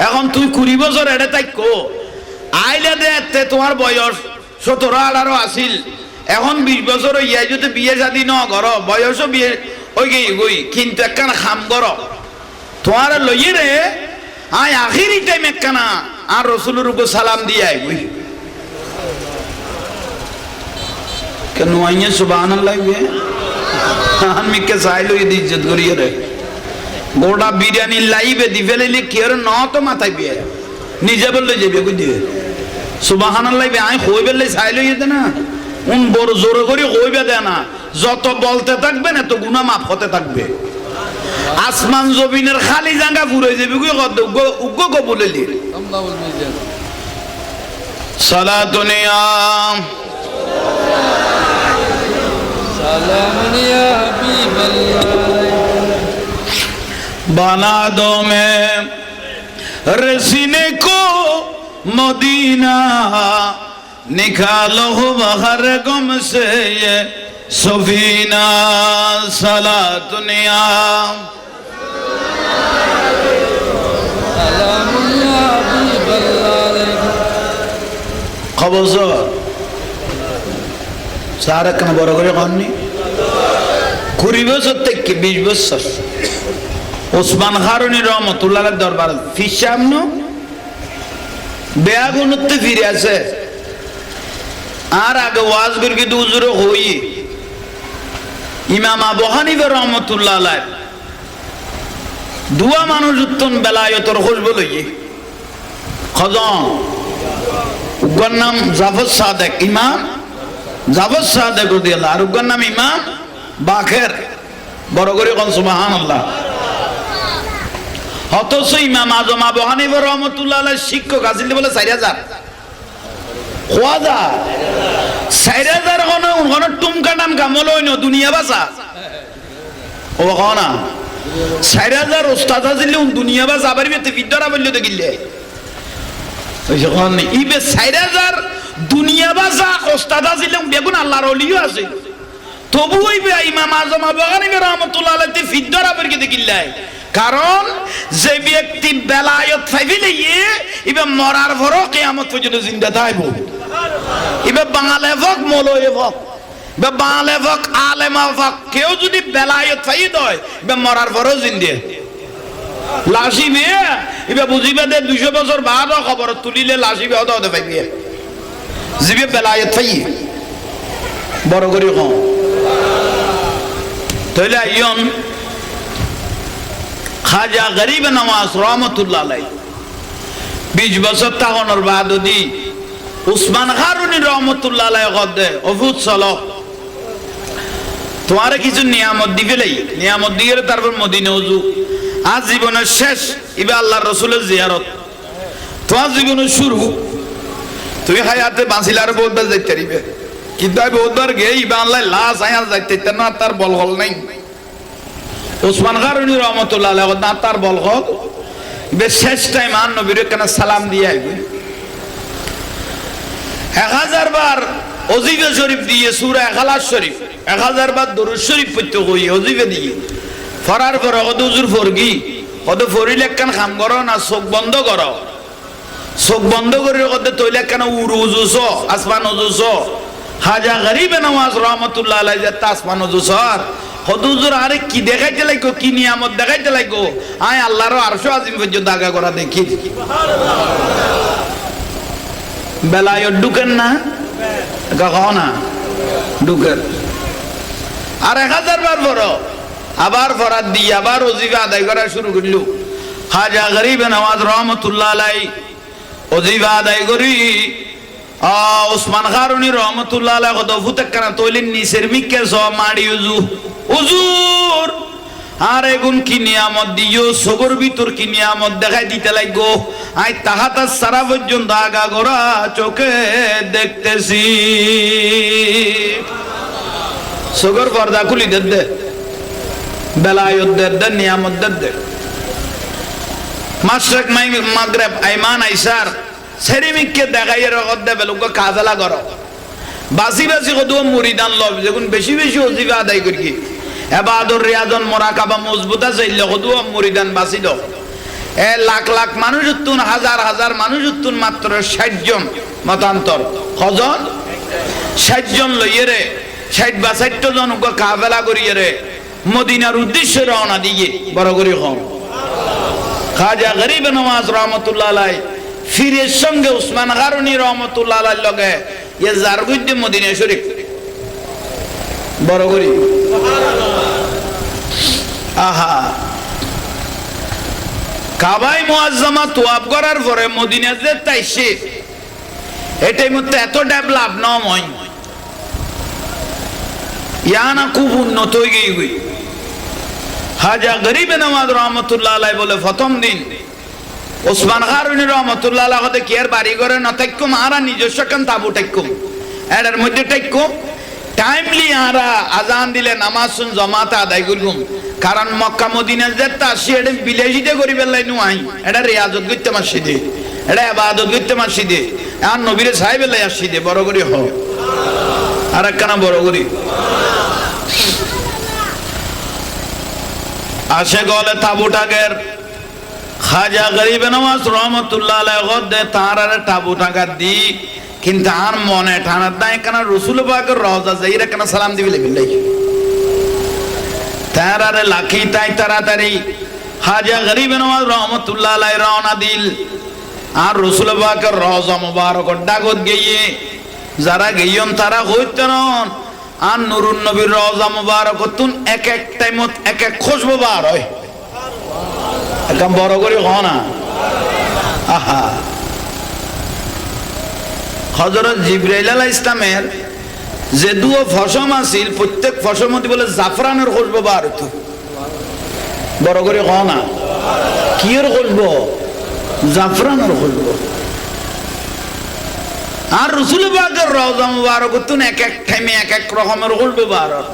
এখন তুই 20 বছর এড়ে থাকো আইলে দে তোমার বয়স 17-18 আসিল এখন 20 বছর হইয়া যদি বিয়ে শাদী ন কর বয়সও বিয়ে ওই গেই গই কিন্তু একখানা খাম কর তোমার লইয়ে রে আই আখিরি টাইম একখানা আর রসুলের উপর সালাম দিয়ে আই গই কেন আইয়ে সুবহানাল্লাহ আমি কে চাইলো এই ইজ্জত করিয়ে রে গোটা বিরিয়ানি লাইবে দি ফেলে কি আর ন তো মাথায় বিয়ে নিজে বললে যাবে কই দিয়ে সুবহানাল্লাহ আই কই বললে চাইলো ইতে না উন বড় জোর করে কইবে দেয় না যত বলতে থাকবেন এত গুনাহ মাফ হতে থাকবে আসমান জমিনের খালি জায়গা পুরো যাবে কই কত উগ্গ কবুলেলি আল্লাহুল মিজান সালাতুন ইয়া সালামুন ইয়া হাবিবাল্লাহ बना दो मैं रसीने को मदीना निकालो बाहर गुम से ये सफीना सला दुनिया खबर सारा कन बरोबर कौन नहीं 20 বছর থেকে 20 বছর ওসমান হারুনি রহমতুল্লাহ দরবার ফিসামনো বেয়াগুনতে ফিরে আছে আর আগে ওয়াজ করকে দুজুরে হই ইমাম আবু হানিফা রহমতুল্লাহ আলাইহি দুয়া মানুষ উত্তম বেলায়েতর খুশবু লইয়ে খজন উগর নাম জাফর সাদেক ইমাম জাফর সাদেক রাদিয়াল্লাহু আর উগর নাম ইমাম বাকের বড় করে কোন সুবহানাল্লাহ অথচ ইমাম আজম আবু হানিফা রহমতুল্লাহ আলাইহি শিক্ষক আছিল বলে 4000 খোয়াদা 4000 কোন টুমকা নাম কামল হইন দুনিয়া বাসা ও কোনা 4000 উস্তাদ আছিল দুনিয়া বাসা আবার বিতে বিদ্যারা বললে তো গিলে ওই যখন ইবে 4000 দুনিয়া বাসা উস্তাদ আছিল বেগুন আল্লাহর ওলিও আছে তবু হইবে ইমাম আজম আবু হানিফা রহমতুল্লাহ আলাইহি বিদ্যারা বলকে দেখিলাই কারণ যে ব্যক্তি বেলায়েত পাইলে ইবে মরার পরও কিয়ামত পর্যন্ত জিন্দা থাকবে ইবে বাঙালে হক মৌলবি হক ইবে বাঙালে হক আলেম হক কেউ যদি বেলায়েত পাই দয় ইবে মরার পরও জিন্দা লাশিবে ইবে বুঝিবে দে 200 বছর বাদও খবর তুলিলে লাশিবে হতে পাইবে জিবে বেলায়েত পাই বড় করে কম তাহলে আইয়ন খাজা গরিব নওয়াজ রহমতুল্লাহ আলাইহি 20 বছর তাহনর বাদ দি উসমান হারুনি রহমতুল্লাহ আলাইহি গদে অফুত চলো তোমারে কিছু নিয়ামত দিবেলাই নিয়ামত দিয়ে তারপর মদিনা ওযু আজ জীবনের শেষ ইবা আল্লাহর রাসূলের জিয়ারত তোমার জীবনের শুরু তুমি হায়াতে বাঁচিলার বলতে যাইতে পারিবে কিন্তু আমি বহুতবার গেই ইবা আল্লাহ লাশ আয়ার যাইতে না তার বল হল নাই ওসমান হারুনি রহমতুল্লাহ আলাইহি না তার বল হক বে শেষ টাইম আর নবীর কেন সালাম দিয়ে আইবে 1000 বার ওজিফে শরীফ দিয়ে সূরা ইখলাস শরীফ 1000 বার দরুদ শরীফ পড়তে কই ওজিফে দিয়ে ফরার পর হুজুর ফরগি কত ফরিলে কেন কাম করো না চোখ বন্ধ করো চোখ বন্ধ করে কত তইলে কেন উরুজুস আসমান উজুস খাজা গরিব নওয়াজ রহমতুল্লাহ আলাইহি যে আসমান উজুস হুজুর আরে কি দেখাইতে লাগো কি নিয়ামত দেখাইতে লাগো আয় আল্লাহর আরশ আজিম পর্যন্ত আগা করা দেখি বেলায় ঢুকেন না কখন না ঢুকেন আর 1000 বার পড়ো আবার ফরাদ দিয়ে আবার ওজিফা আদায় করা শুরু করল খাজা গরিব নওয়াজ রহমতুল্লাহ আলাইহি ওজিফা আদায় করি ওসমান হারুনি রহমতুল্লাহ আলাইহি কত ফুতে কেন তৈলেন নিচের মিকে সব মাড়ি হুজুর আর এগুন কি নিয়ামত দিও সগর ভিতর কি নিয়ামত দেখাই দিতে লাগো আই তাহাতা সারা পর্যন্ত আগা গোরা চোখে দেখতেছি সগর পর্দা খুলি দে বেলায়ত দে নিয়ামত দে মাশরিক মাগরিব আইমান আইসার সেরিমিককে দেখাই রগত দে বেলুক কাজলা করো বাসি বাসি কত মুরিদান লব যখন বেশি বেশি ওজিফা আদায় করি ইবাদত রিয়াজন মুরাকাবা মজবুত আছে ইল্লাহদু মুরিদান বাসিল লাখ লাখ মানুষ উত্তুন হাজার হাজার মানুষ উত্তুন মাত্র 60 জন মতান্তর কজন 60 জন লইয়ে রে 60 বা 60 জন কাফেলা করিয়ে রে মদিনার উদ্দেশ্যে রওনা দিয়ে বড় করে হন খাজা গরিব নওয়াজ রহমতুল্লাহ আলাইহি ফিরের সঙ্গে উসমান গারুনি রহমতুল্লাহ আলাইহির লগে ইয়া জারগুদ্দে মদিনা শরীফ বড় করে আহা কাবায় মুআজ্জামা তোয়াব করার পরে মদিনা যে তাইছে এটাই মধ্যে এত ডেভেলপ নয় ইয়ানা খুব উন্নত হয়ে গই খাজা গরিব নওয়াজ রহমতুল্লাহ আলাইহি বলে প্রথম দিন ওসমান গারুনি রহমতুল্লাহ আলাইহি হতে কি আর বাড়ি ঘরে না থাকুম আরা নিজস্ব কান তাবু থাকুম এর মধ্যে থাকুম টাইমলি আরা আজান দিলে নামাজ শুন জামাতে আদায় করুম কারণ মক্কা মদিনা যেতে আসি এটা বিলাসিতে করি বেলাই নু আই এটা রিয়াজত করতে মসজিদে এটা ইবাদত করতে মসজিদে আর নবীরে সাহেব লাই আসি দে বড় করে হ আর একখানা বড় করি আসে গলে তাবুটাকের খাজা গরিব নওয়াজ রহমতুল্লাহ আলাইহি গদে তার আর তাবুটাকা দি কিন্তু আর মনে ঠানার দায় কেন রসুল পাকের রওজা যাইরা কেন সালাম দিবি বিল্লাহ তার আর লাখি তাই তাড়াতাড়ি খাজা গরিব নওয়াজ রহমতুল্লাহ আলাইহি রওনা দিল আর রসুল পাকের রওজা মুবারক ডাগত গিয়ে যারা গইয়ন তারা হইতেন আর নুরুন নবীর রওজা মুবারক তুন এক এক টাইমত এক এক খুশবু বার হয় একদম বড় করে হয় না আহা হযরত জিবরাইল আলাইহিস সালামের যে দুও ফসম আছিল প্রত্যেক ফসমতি বলে জাফরানের খুশবু বার হতো বড় করে হয় না কি এর খুশবু জাফরানের খুশবু আর রাসূল পাকের রওজা মুবারক তুন এক এক টাইমে এক এক রকমের খুশবু বার হয়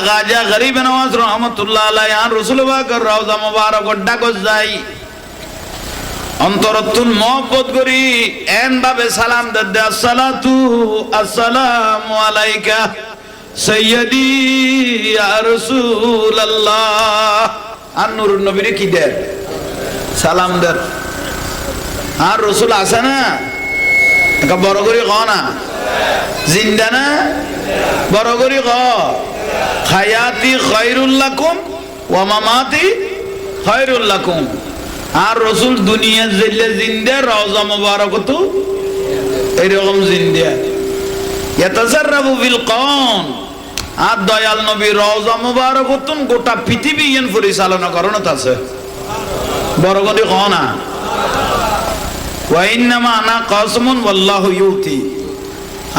খাজা গরিব নওয়াজ রহমতুল্লাহ আলাইহি আর রাসূল পাকের রওজা মুবারক ডাকত যাই অন্তরতুন মহব্বত করি এন ভাবে সালাম দে আসসালাতু আসসালামু আলাইকা সাইয়্যিদি ইয়া রাসূলুল্লাহ আর নূরুন নবীরে কি দেন সালাম দেন আর রাসূল আছে না এটা বড় করে কও না জিন্দা না বড় করে কও হায়াতি খায়রুল লাকুম ওয়া মামাতি খায়রুল লাকুম আর রাসূল দুনিয়া জিল্লে জিন্দা রওজা মুবারক তো এরকম জিন্দা ইয়াতাজাররাবু বিল কওন আর দয়াল নবী রওজা মুবারক তো গোটা পৃথিবী ইন পরিচালনা করনত আছে বড় করে কও না ওয়া ইন্নামা আনা কাসমুন ওয়াল্লাহু ইউতি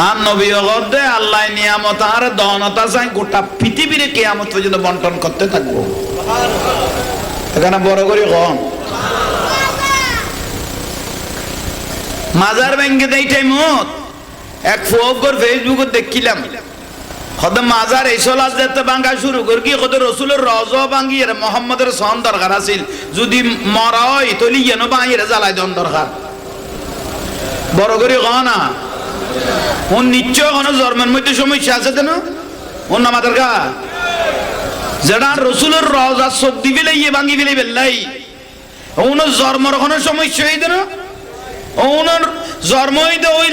আর নবী গদে আল্লাহ নিয়ামত আর দহনতা চাই গোটা পৃথিবীর কিয়ামত পর্যন্ত বন্টন করতে থাকবো এখানে বড় করে কম মাজার ব্যাংকে দেই টাইমত এক ফোকর ফেসবুকে দেখিলাম কত মাজার এইসল আজ যেতে ভাঙা শুরু করি কি কত রসুলের রওজা ভাঙি এর মোহাম্মদের সন দরকার আছিল যদি মরা হয় তলি যেন ভাঙিয়ে জ্বালাই দন দরকার বড় করে কও না ও নিশ্চয় কোনো জন্মের মধ্যে সমস্যা আছে কেন ও না মাতার গা যেটা রসুলের রওজা চোখ দিবি ইয়ে ভাঙি ফেলে বেল্লাই ওনার জন্মের কোনো সমস্যা হইতে না ওনার জন্ম হইতে ওই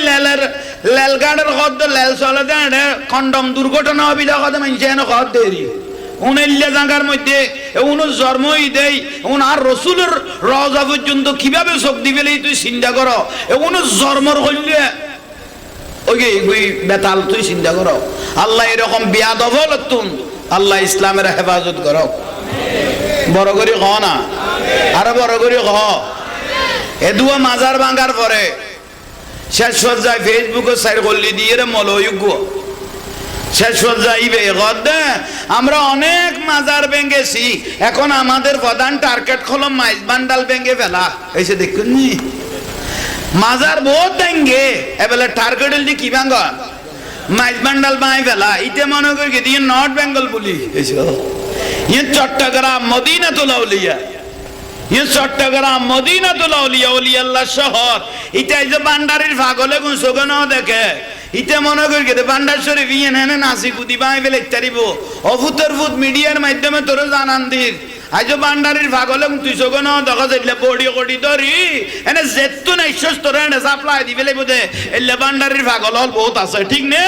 লেলগাড়ের কত লেল চলে দেয় কন্ডম দুর্ঘটনা হবে কথা মানছে না কত দেরি উনিল্লা জায়গার মধ্যে উনার জন্ম হইতে আর রসুলের রওজা পর্যন্ত কিভাবে চোখ দিবি তুই চিন্তা করো উনার জন্মর হইলে ওই বেতাল তুই চিন্তা করো আল্লাহ এরকম বিয়াদব হলতুন আল্লাহ ইসলামের হেফাজত করো বড় করে কও না আরো বড় করে কও এদুয়া মাজার ভাঙার পরে শেষ পর্যায়ে ফেসবুকে সাইড করলি দিয়ে রে মলয়োগ্য শেষ পর্যায়ে গদে আমরা অনেক মাজার ভেঙেছি এখন আমাদের প্রধান টার্গেট হলো মাইজ বান্ডাল ভেঙে ফেলা এসে দেখুন নি মাজার বহুত ভেঙে এবেলে টার্গেট হলি কি ভাঙ মাইজ বান্ডাল বাই ফেলা ইতে মনে করি দিয়ে নর্থ বেঙ্গল বলি ইয়ে চট্টগ্রাম মদিনাতুল আউলিয়া ইয়ে চট্টগ্রাম মদিনাতুল আউলিয়া ওলি আল্লাহ শহর এটা যে বান্ডারির পাগলে গুনসোগন দেখে ইতে মনে করি গেতে বান্ডার শরীফ ইয়ে নেনে নাসি কুদি বাই ফেলে ইত্যারিব অফুতর ফুত মিডিয়ার মাধ্যমে তোর জানান দির আজ বান্ডারির ভাগলে তুই সগন দেখা যাইলে বড়ি কড়ি ধরি এনে যেতু না ঈশ্বর তোর এনে সাপ্লাই দি ফেলে বোধে এলে বান্ডারির ভাগল হল বহুত আছে ঠিক না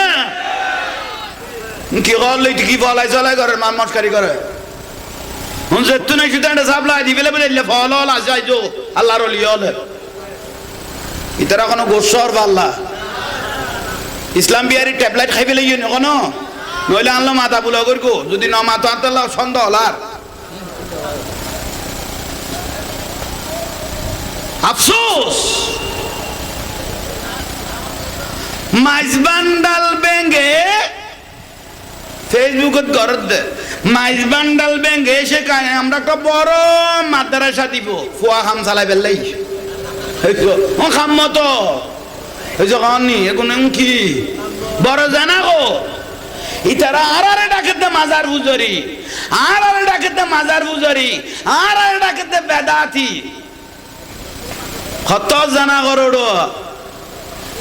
কি করলে কি ফলাই চলাই করে মান মস্কারি করে যেতু না শুধু এনে সাপ্লাই দি ফেলে বোধে এলে ফল হল আসে আইজ আল্লাহর অলি হলে ইতারা কোনো গোসর পাল্লা ইসলাম বিহারি ট্যাবলেট খাই ফেলে ইয়ে কোনো নইলে আনলো মাথা বুলা করবো যদি ন মাথা আনতে সন্দেহ হলার আফসোস মাইজবান্ডাল বেঙ্গে ফেসবুকত গরত দে মাইজবান্ডাল বেঙ্গে এসে কায় আমরা একটা বড় মাদ্রাসা দিব ফুয়া খাম চালাই বেললাই ও খাম মতো এই যে কানি এখন কি বড় জানা গো ইতারা আরে ডাকেতে মাজার বুজরি আরে ডাকেতে মাজার বুজরি আরে ডাকেতে বেদাতি কত জানা করোড়ো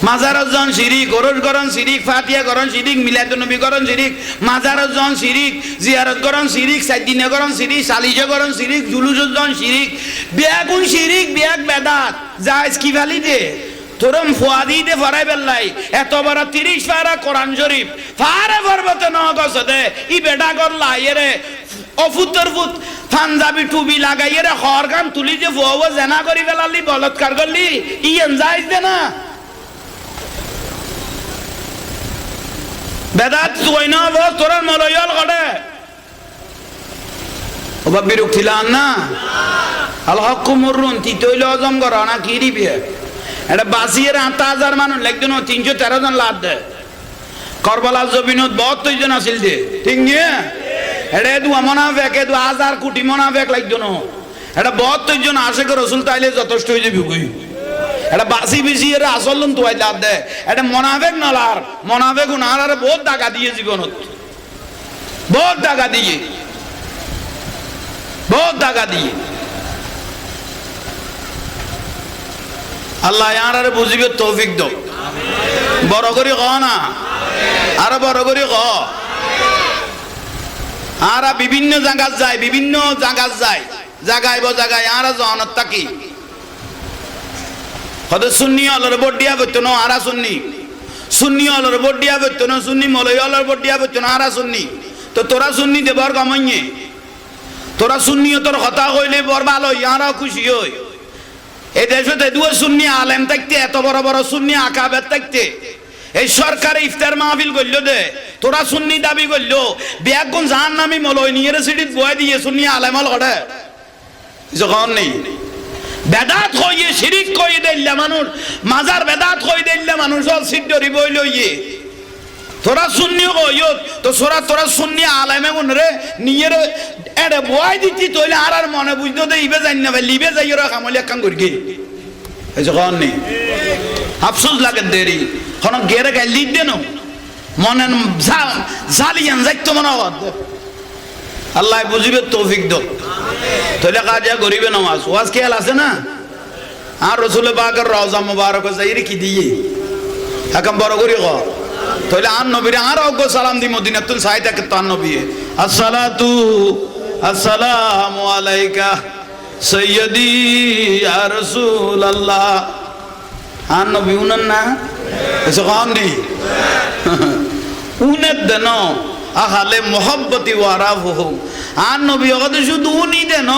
মাজারত জন শিরিক গরজ গরন শিরিক ফাতিয়া গরন শিরিক মিলাদুন নবী গরন শিরিক মাজারত জন শিরিক জিয়ারত গরন শিরিক সাইদিনে গরন শিরিক সালিশে গরন শিরিক জুলুস জন শিরিক বিয়াগুন শিরিক বিয়াক বেদাত জায়েজ কি ভালি দে তোরম ফুয়াদি দে ফরাই বেল্লাই এত বড় 30 পারা কোরআন শরীফ ফারে পর্বতে ন গছদে ই বেটা করলা এরে অফুতর ফুত পাঞ্জাবি টুবি লাগাইয়ে রে খরগান তুলি যে ফুয়াও জানা করি ফেলালি বলৎকার করলি ই এনজাইজ দে না বেদাত তুই না বস তোর মলয়ল গড়ে ওবা বিরক্তিলান না আল হক মুরুন তি তৈল আজম করা না কি দিবে এটা বাসিয়ের 8000 মানুষ লাগতো না 313 জন লাদ দে করবালা জবিনত 72 জন আছিল দে ঠিক নিয়ে এটা দু মুনাফিক দু 1000 কোটি মুনাফিক লাগতো না এটা 72 জন আশিক রাসূল তাইলে যথেষ্ট হয়ে যাবে কই এটা বাসি বিসিয়ের আসলন তো আই লাদ দে এটা মুনাফিক নলার মুনাফিক উনার বহুত টাকা দিয়ে জীবনত বহুত টাকা দিয়ে বহুত টাকা দিয়ে আল্লাহ ইয়ার বুঝিবে তৌফিক দাও বড় করে ক না আর বড় করে ক আর বিভিন্ন জায়গা যায় বিভিন্ন জায়গা যায় জায়গায় জায়গায় আর জনত থাকি কত সুন্নি অলর বডিয়া বতনো আরা সুন্নি সুন্নি অলর বডিয়া বতনো সুন্নি মলয় অলর বডিয়া বতনো আরা সুন্নি তো তোরা সুন্নি দেবর কামাইয়ে তোরা সুন্নি তোর কথা কইলে বর ভালো ইয়ারা খুশি হই এই দেশে দুই সুন্নি আলেম থাকতে এত বড় বড় সুন্নি আকাবের থাকতে এই সরকার ইফতার মাহফিল করলো দে তোরা সুন্নি দাবি করলো বিয়াগুন জাহান্নামী মলয় নিয়ে সিটিত বয় দিয়ে সুন্নি আলেমল গড়ে যখন নেই বেদাত কইয়ে শিরিক কই দেইলা মানুষ মাজার বেদাত কই দেইলা মানুষ সব সিদ্ধরি বই লইয়ে তোরা সুন্নি কইও তো তোরা সুন্নি আলেমে গুন রে নিয়ে রে এড়ে বয় দিতি তইলে আর মনে বুঝতো দে ইবে জানি না ভাই লিবে যাইও রা কামলি কাম করগে এই যখন নেই আফসোস লাগে দেরি কোন গেরে গাই লিড দেন মনে জালিয়ান যাইতো মনে আল্লাহ বুঝিবে তৌফিক দাও তাহলে কাজা গরিবে নামাজ ওয়াজ খেয়াল আছে না আর রাসূল পাকের রওজা মুবারক যাইরে কি দিয়ে এখন বড় করি ক তাহলে আন নবীর আর অগ্য সালাম দি মদিনাতুল সাইদা কে তো নবী আসসালাতু আসসালামু আলাইকা সাইয়্যিদি ইয়া রাসূলুল্লাহ আন নবী উনান না এসো কাম নেই উনাদ দেন আহালে মোহব্বতি ওয়ারাফুহু আর নবী ওকে শুধু উনি দেন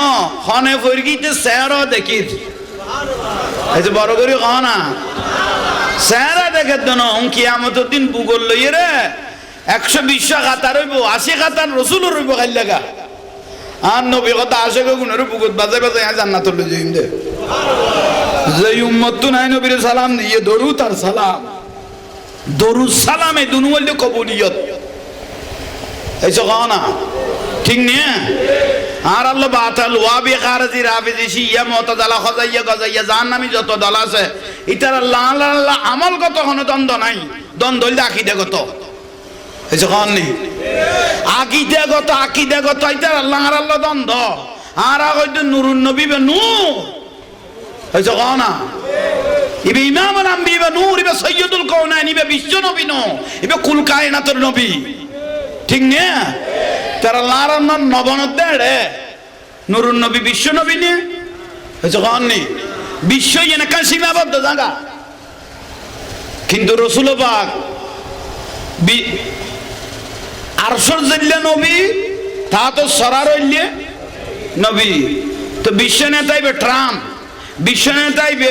হনে ফরগিতে সেরা দেখি সুবহানাল্লাহ এই যে বড় করে কও না সেরা দেখে দেন কিয়ামতের দিন ভূগোল লইয়ে রে 120 খাতা রইব 80 খাতা রাসূলের রইব খালি লাগা আর নবী কথা আশেক গুণের ভূগোল বাজে বাজে জান্নাতুল লইন দে সুবহানাল্লাহ যে উম্মত তো নাই নবীর সালাম দিয়ে দরুদ আর সালাম দরুদ সালামে দুনুল কবুলিয়ত এই না ঠিক নিয়ে আর আল্লাহ বাতাল ওয়াবি খারজি রাফিজি শিয়া মুতাজালা খাজাইয়া গাজাইয়া জাহান্নামী যত দল আছে ইতার আল্লাহ আল্লাহ আমল কত কোনো দ্বন্দ্ব নাই দ্বন্দ্ব হইলে আকীদাগত এই নেই আকীদাগত ইতার আল্লাহ আর আল্লাহ দ্বন্দ্ব আর হয়তো নুরুন নবী বে নূর এই না ইবে ইমামুল আম্বিয়া ইবে নূর ইবে সাইয়্যিদুল কাউনাইন ইবে বিশ্ব নবী নো ইবে কুল কায়নাতের নবী ঠিক না তারা লারান নবনত দেড়ে নুরুন নবী বিশ্ব নবী নে হচ্ছে কননি বিশ্ব এনে কান সীমাবদ্ধ জায়গা কিন্তু রাসূল পাক আরশের জেল্লা নবী তা তো সরার হইলে নবী তো বিশ্ব নেতা ইবে ট্রাম্প বিশ্ব নেতা ইবে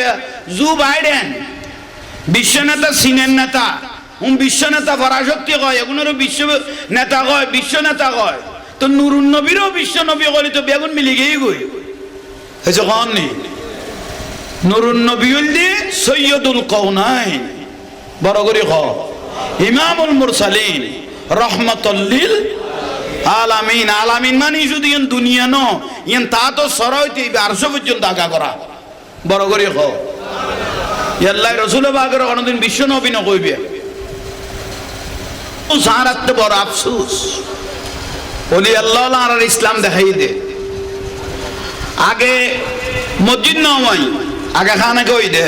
জো বাইডেন বিশ্ব নেতা চীনের নেতা বিশ্ব নেতা পরাশক্তি কয় এগুলোরও বিশ্ব নেতা কয় বিশ্ব নেতা কয় তো নুরুন নবীরও বিশ্ব নবী কলি তো বেগুন মিলি গেই গই হয়েছে কন নি নুরুন নবী হইলে সৈয়দুল কাউনাইন বড় করে ক ইমামুল মুরসালিন রহমাতুল লিল আলামিন আলামিন মানে শুধু ইন দুনিয়া ন ইন তা তো সরাইতে আরশ পর্যন্ত আগা করা বড় করে ক আল্লাহ রাসূল পাকের কোনদিন বিশ্ব নবী ন কইবে ও সারাতে বড় আফসোস ওলি আল্লাহ আর ইসলাম দেখাই দে আগে মসজিদ নয় আগে খানা কই দে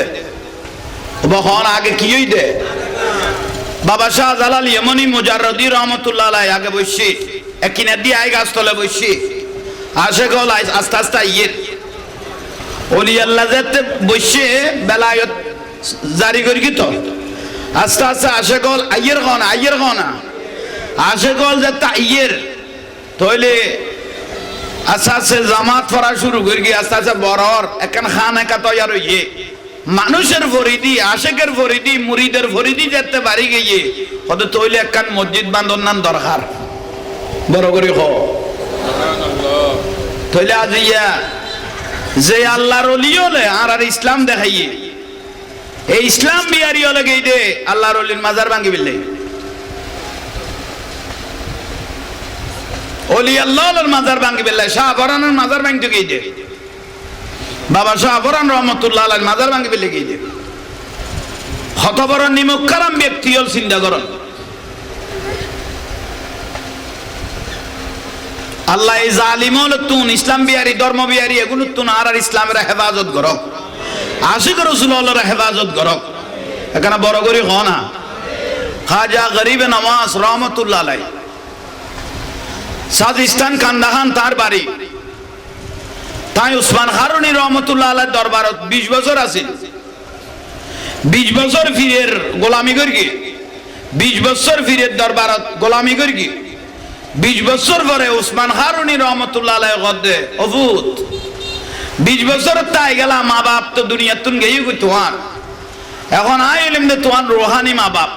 বখন আগে কি হই দে বাবা শাহজালাল ইমানি মুজাররদি রহমাতুল্লাহ আলাইহি আগে বসে একিনা দি আই গাছ তলে বসে আসে গল আস্তে আস্তে ইয়ে ওলি আল্লাহ যেতে বসে বেলায়ত জারি করি কি তো আস্তে আস্তে আসে গল আইয়ের গনা আসে গল যেতে ইয়ের তইলে আস্তে আস্তে জামাত পড়া শুরু করি গিয়ে আস্তে আস্তে বড়র একখান খান একা তৈয়ার হইয়ে মানুষের ফরিদি আশেকের ফরিদি মুরিদের ফরিদি যেতে বাড়ি গিয়ে কত তৈলে একখান মসজিদ বান্ধন নান দরকার বড় করে হ তৈলে আজ ইয়া যে আল্লাহর ওলি হলে আর ইসলাম দেখাইয়ে এই ইসলাম বিহারি হলে গেই দে আল্লাহর ওলির মাজার ভাঙ্গি বিললে ওলি আল্লাহর মাজার ভাঙ্গি বিললে শাহ বরানের মাজার ভাঙতে গেই দে বাবা শাহ বরান রহমতুল্লাহ আলাইহির মাজার ভাঙ্গি বিললে গেই দে কত বড় নিমুখকারাম ব্যক্তি হল চিন্তা করুন আল্লাহ এই জালিমল তুন ইসলাম বিহারি ধর্ম বিহারি এগুলো তুন আর ইসলামের হেফাজত করক আশিক রাসূলুল্লাহর হেফাজত করক এখানে বড় করে হ না খাজা গরিবে নওয়াজ রহমতুল্লাহ আলাইহি সাজিস্তান কান্দাহান তার বাড়ি তাই উসমান হারুনি রহমতুল্লাহ আলাইহির দরবারত 20 বছর আছে 20 বছর ফিরের গোলামি করি 20 বছর ফিরের দরবারত গোলামি করি 20 বছর পরে উসমান হারুনি রহমতুল্লাহ আলাইহি গদ্দে অভূত 20 বছর তাই গেলা মা বাপ তো দুনিয়া তুন গেই তোমার এখন আই এলিম দে তোমার রোহানি মা বাপ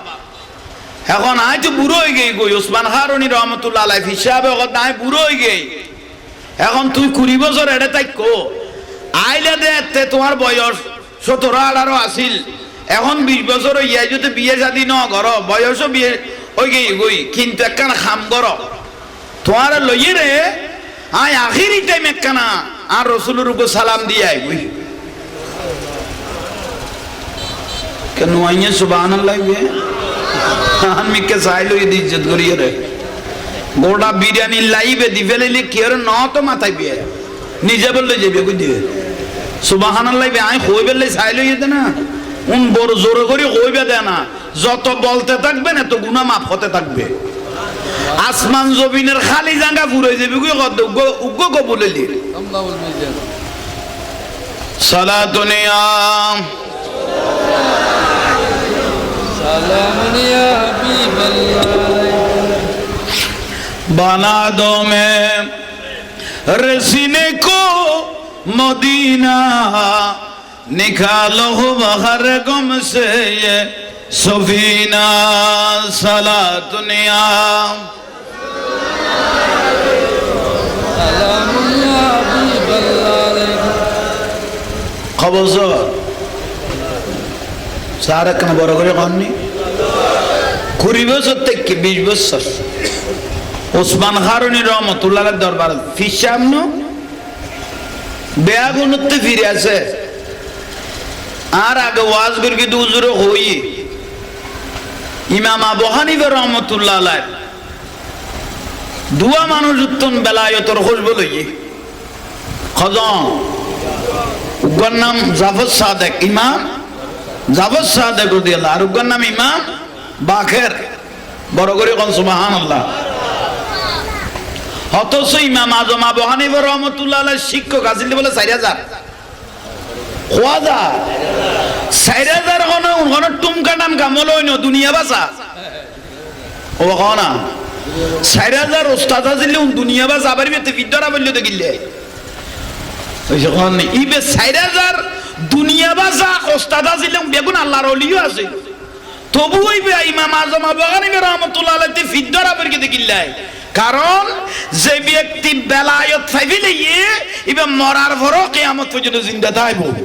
এখন আই তো বুড়ো হয়ে গেই গই উসমান হারুনি রহমতুল্লাহ আলাইহি হিসাবে গদ আই বুড়ো হয়ে গেই এখন তুই 20 বছর এড়ে তাইকো আইলে দে তোমার বয়স 17-18 আছিল এখন 20 বছর হইয়া যদি বিয়ে শাদী ন ঘর বয়সও বিয়ে ওই গই কিন্তু একখানা খাম কর তোমার লইয়ে রে আয় আখিরি টাইম একখানা আর রসুলের উপর সালাম দিয়ে আই গই কেন আইয়ে সুবহানাল্লাহ আমি কে চাইলো এই ইজ্জত করিয়ে রে গোটা বিরিয়ানি লাইবে দি ফেলে কি আর ন তো মাথায় বিয়ে নিজে বললে যাবে কই দিবে সুবহানাল্লাহ আই কই বললে চাইলো ইয়ে না উন বড় জোরে করে কইবে দেয় না যত বলতে থাকবে না তো গুনাহ মাফ হতে থাকবে আসমান জমিনের খালি জায়গা পুরো যাবে কই কত উগ্গ কবুলেলি সালাতুন ইয়া সালামুন ইয়া হাবিবাল্লাহ बना दो मैं रसीने को मदीना निकालो बाहर गम से ये सफीना सला दुनिया खबर सारा कन बड़ा करे कौन नहीं 20 বছর থেকে 20 বছর উসমান হারুনি রহমতুল্লাহ আলাইহির দরবার ফিসামন বেয়াগুনতে ফিরে আছে আর আগে ওয়াজ করকে দুজুর হই ইমাম আবু হানিফা রহমতুল্লাহ আলাইহি দুয়া মানুষ উত্তম বেলায়েতর খুশব লইয়ে খজন উগর নাম জাফর সাদেক ইমাম জাফর সাদেক রাদিয়াল্লাহু আর উগার নাম ইমাম বাকের, বড় করে কোন সুবহানাল্লাহ। অথচ ইমাম আজম আবু হানিফা রাহমাতুল্লাহ আলাইহির শিক্ষক আছিল বলে 4000 খোয়াজা 4000 কোন টুমকা নাম কামল হইন দুনিয়া বাসা ও কোনা 4000 ওস্তাদ আছিল দুনিয়া বাসা আবার বিতে বিদ্যারা বলল তো গিলে ওই যখন ইবে 4000 দুনিয়া বাসা ওস্তাদ আছিল বেগুন আল্লাহর ওলিও আছে, তবু হইবে ইমাম আজম আবু হানিফা রাহমাতুল্লাহ আলাইহি ফিদ্দারা বর্গে দেখিলাই। কারণ যে ব্যক্তি বেলায়েত পাইলে ইবে মরার পরও কিয়ামত পর্যন্ত জিন্দা থাকবে।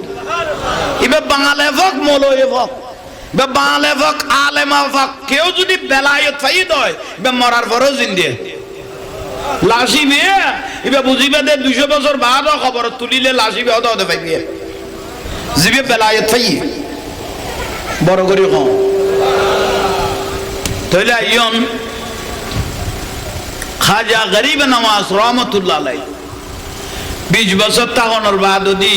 ইবে বাঙালে ভক মৌলয়ে ভক, ইবে বাঙালে ভক আলেমা ভক, কেউ যদি বেলায়েত পাই দয় ইবে মরার পরও জিন্দে লাশিবে। ইবে বুঝিবে দে 200 বছর বাদও খবর তুলিলে লাশিবে হতে হতে পাইবে জিবে বেলায়েত পাই বড় করে কম। তাহলে আইয়ন খাজা গরিব নওয়াজ রহমতুল্লাহ আলাইহি 20 বছর তাহনর বাদ দি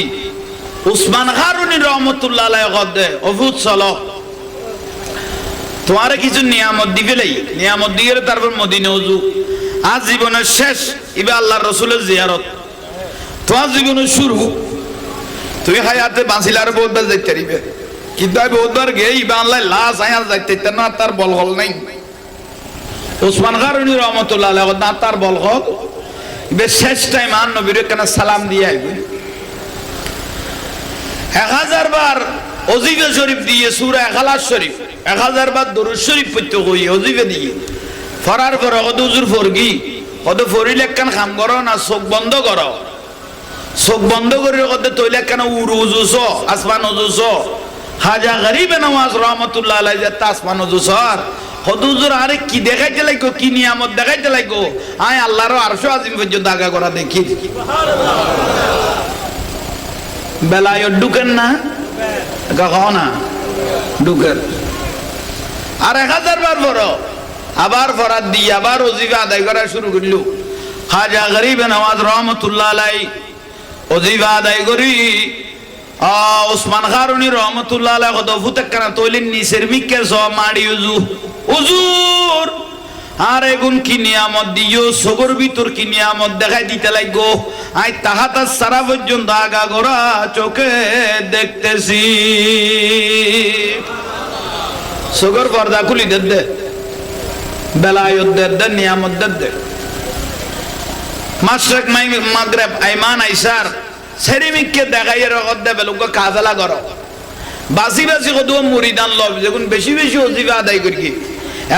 উসমান হারুনি রহমতুল্লাহ আলাইহি গদে অভূত চলো তোমারে কিছু নিয়ামত দিবেলাই, নিয়ামত দিয়ে তারপর মদিনা ওযু। আজ জীবনের শেষ ইবা আল্লাহর রাসূলের জিয়ারত, তোমার জীবনের শুরু। তুমি হায়াতে বাঁচিলার বহুতবার যাইতে পারিবে, কিন্তু আমি বহুতবার গিয়ে ইবা আল্লাহ লাশ আয়ার যাইতে না, তার বল হল নাই। উসমান গারুনি রহমতুল্লাহ আলাইহি না তার বল হল বে শেষ টাইম আর নবীর কেন সালাম দিয়ে আইবে 1000 বার ওজিফে শরীফ দিয়ে সূরা ইখলাস শরীফ 1000 বার দরুদ শরীফ পড়তে কই ওজিফে দিয়ে ফরার পর কত হুজুর ফরগি কত ফরিলে কেন কাম করো না, চোখ বন্ধ করো, চোখ বন্ধ করে কত তৈলে কেন উরুজুস আসমান উজুস। খাজা গরিব নওয়াজ রহমতুল্লাহ আলাইহি যে আসমান উজুস হুজুর আরে কি দেখাইতে লাগো, কি নিয়ামত দেখাইতে লাগো, আয় আল্লাহর আরশ আজিম পর্যন্ত আগা করা দেখি। বেলায় ঢুকেন না কখনো না ঢুকেন। আর 1000 বার পড়ো, আবার ফরাদ দিয়ে আবার ওজিফা আদায় করা শুরু করল। খাজা গরিব নওয়াজ রহমতুল্লাহ আলাইহি ওজিফা আদায় করি উসমান গারুনি রহমতুল্লাহ আলাইহি কত ফুতে কেন তৈলেন নিচের মিকে স মাড়ি উজু হুজুর আর এগুন কি নিয়ামত দিও, সগর ভিতর কি নিয়ামত দেখাই দিতে লাগো, আই তাহাতা সারা পর্যন্ত আগা গোড়া চোখে দেখতেছি। সগর পর্দা খুলি দে বেলায়ত দে নিয়ামত দে মাশরিক মাগরিব আইমান আইসার সেরিমিককে দেখাই রগত দে বেলুক কাফেলা করো বাসি বাসি কত মুরিদান লব যখন বেশি বেশি ওজিফা আদায় করি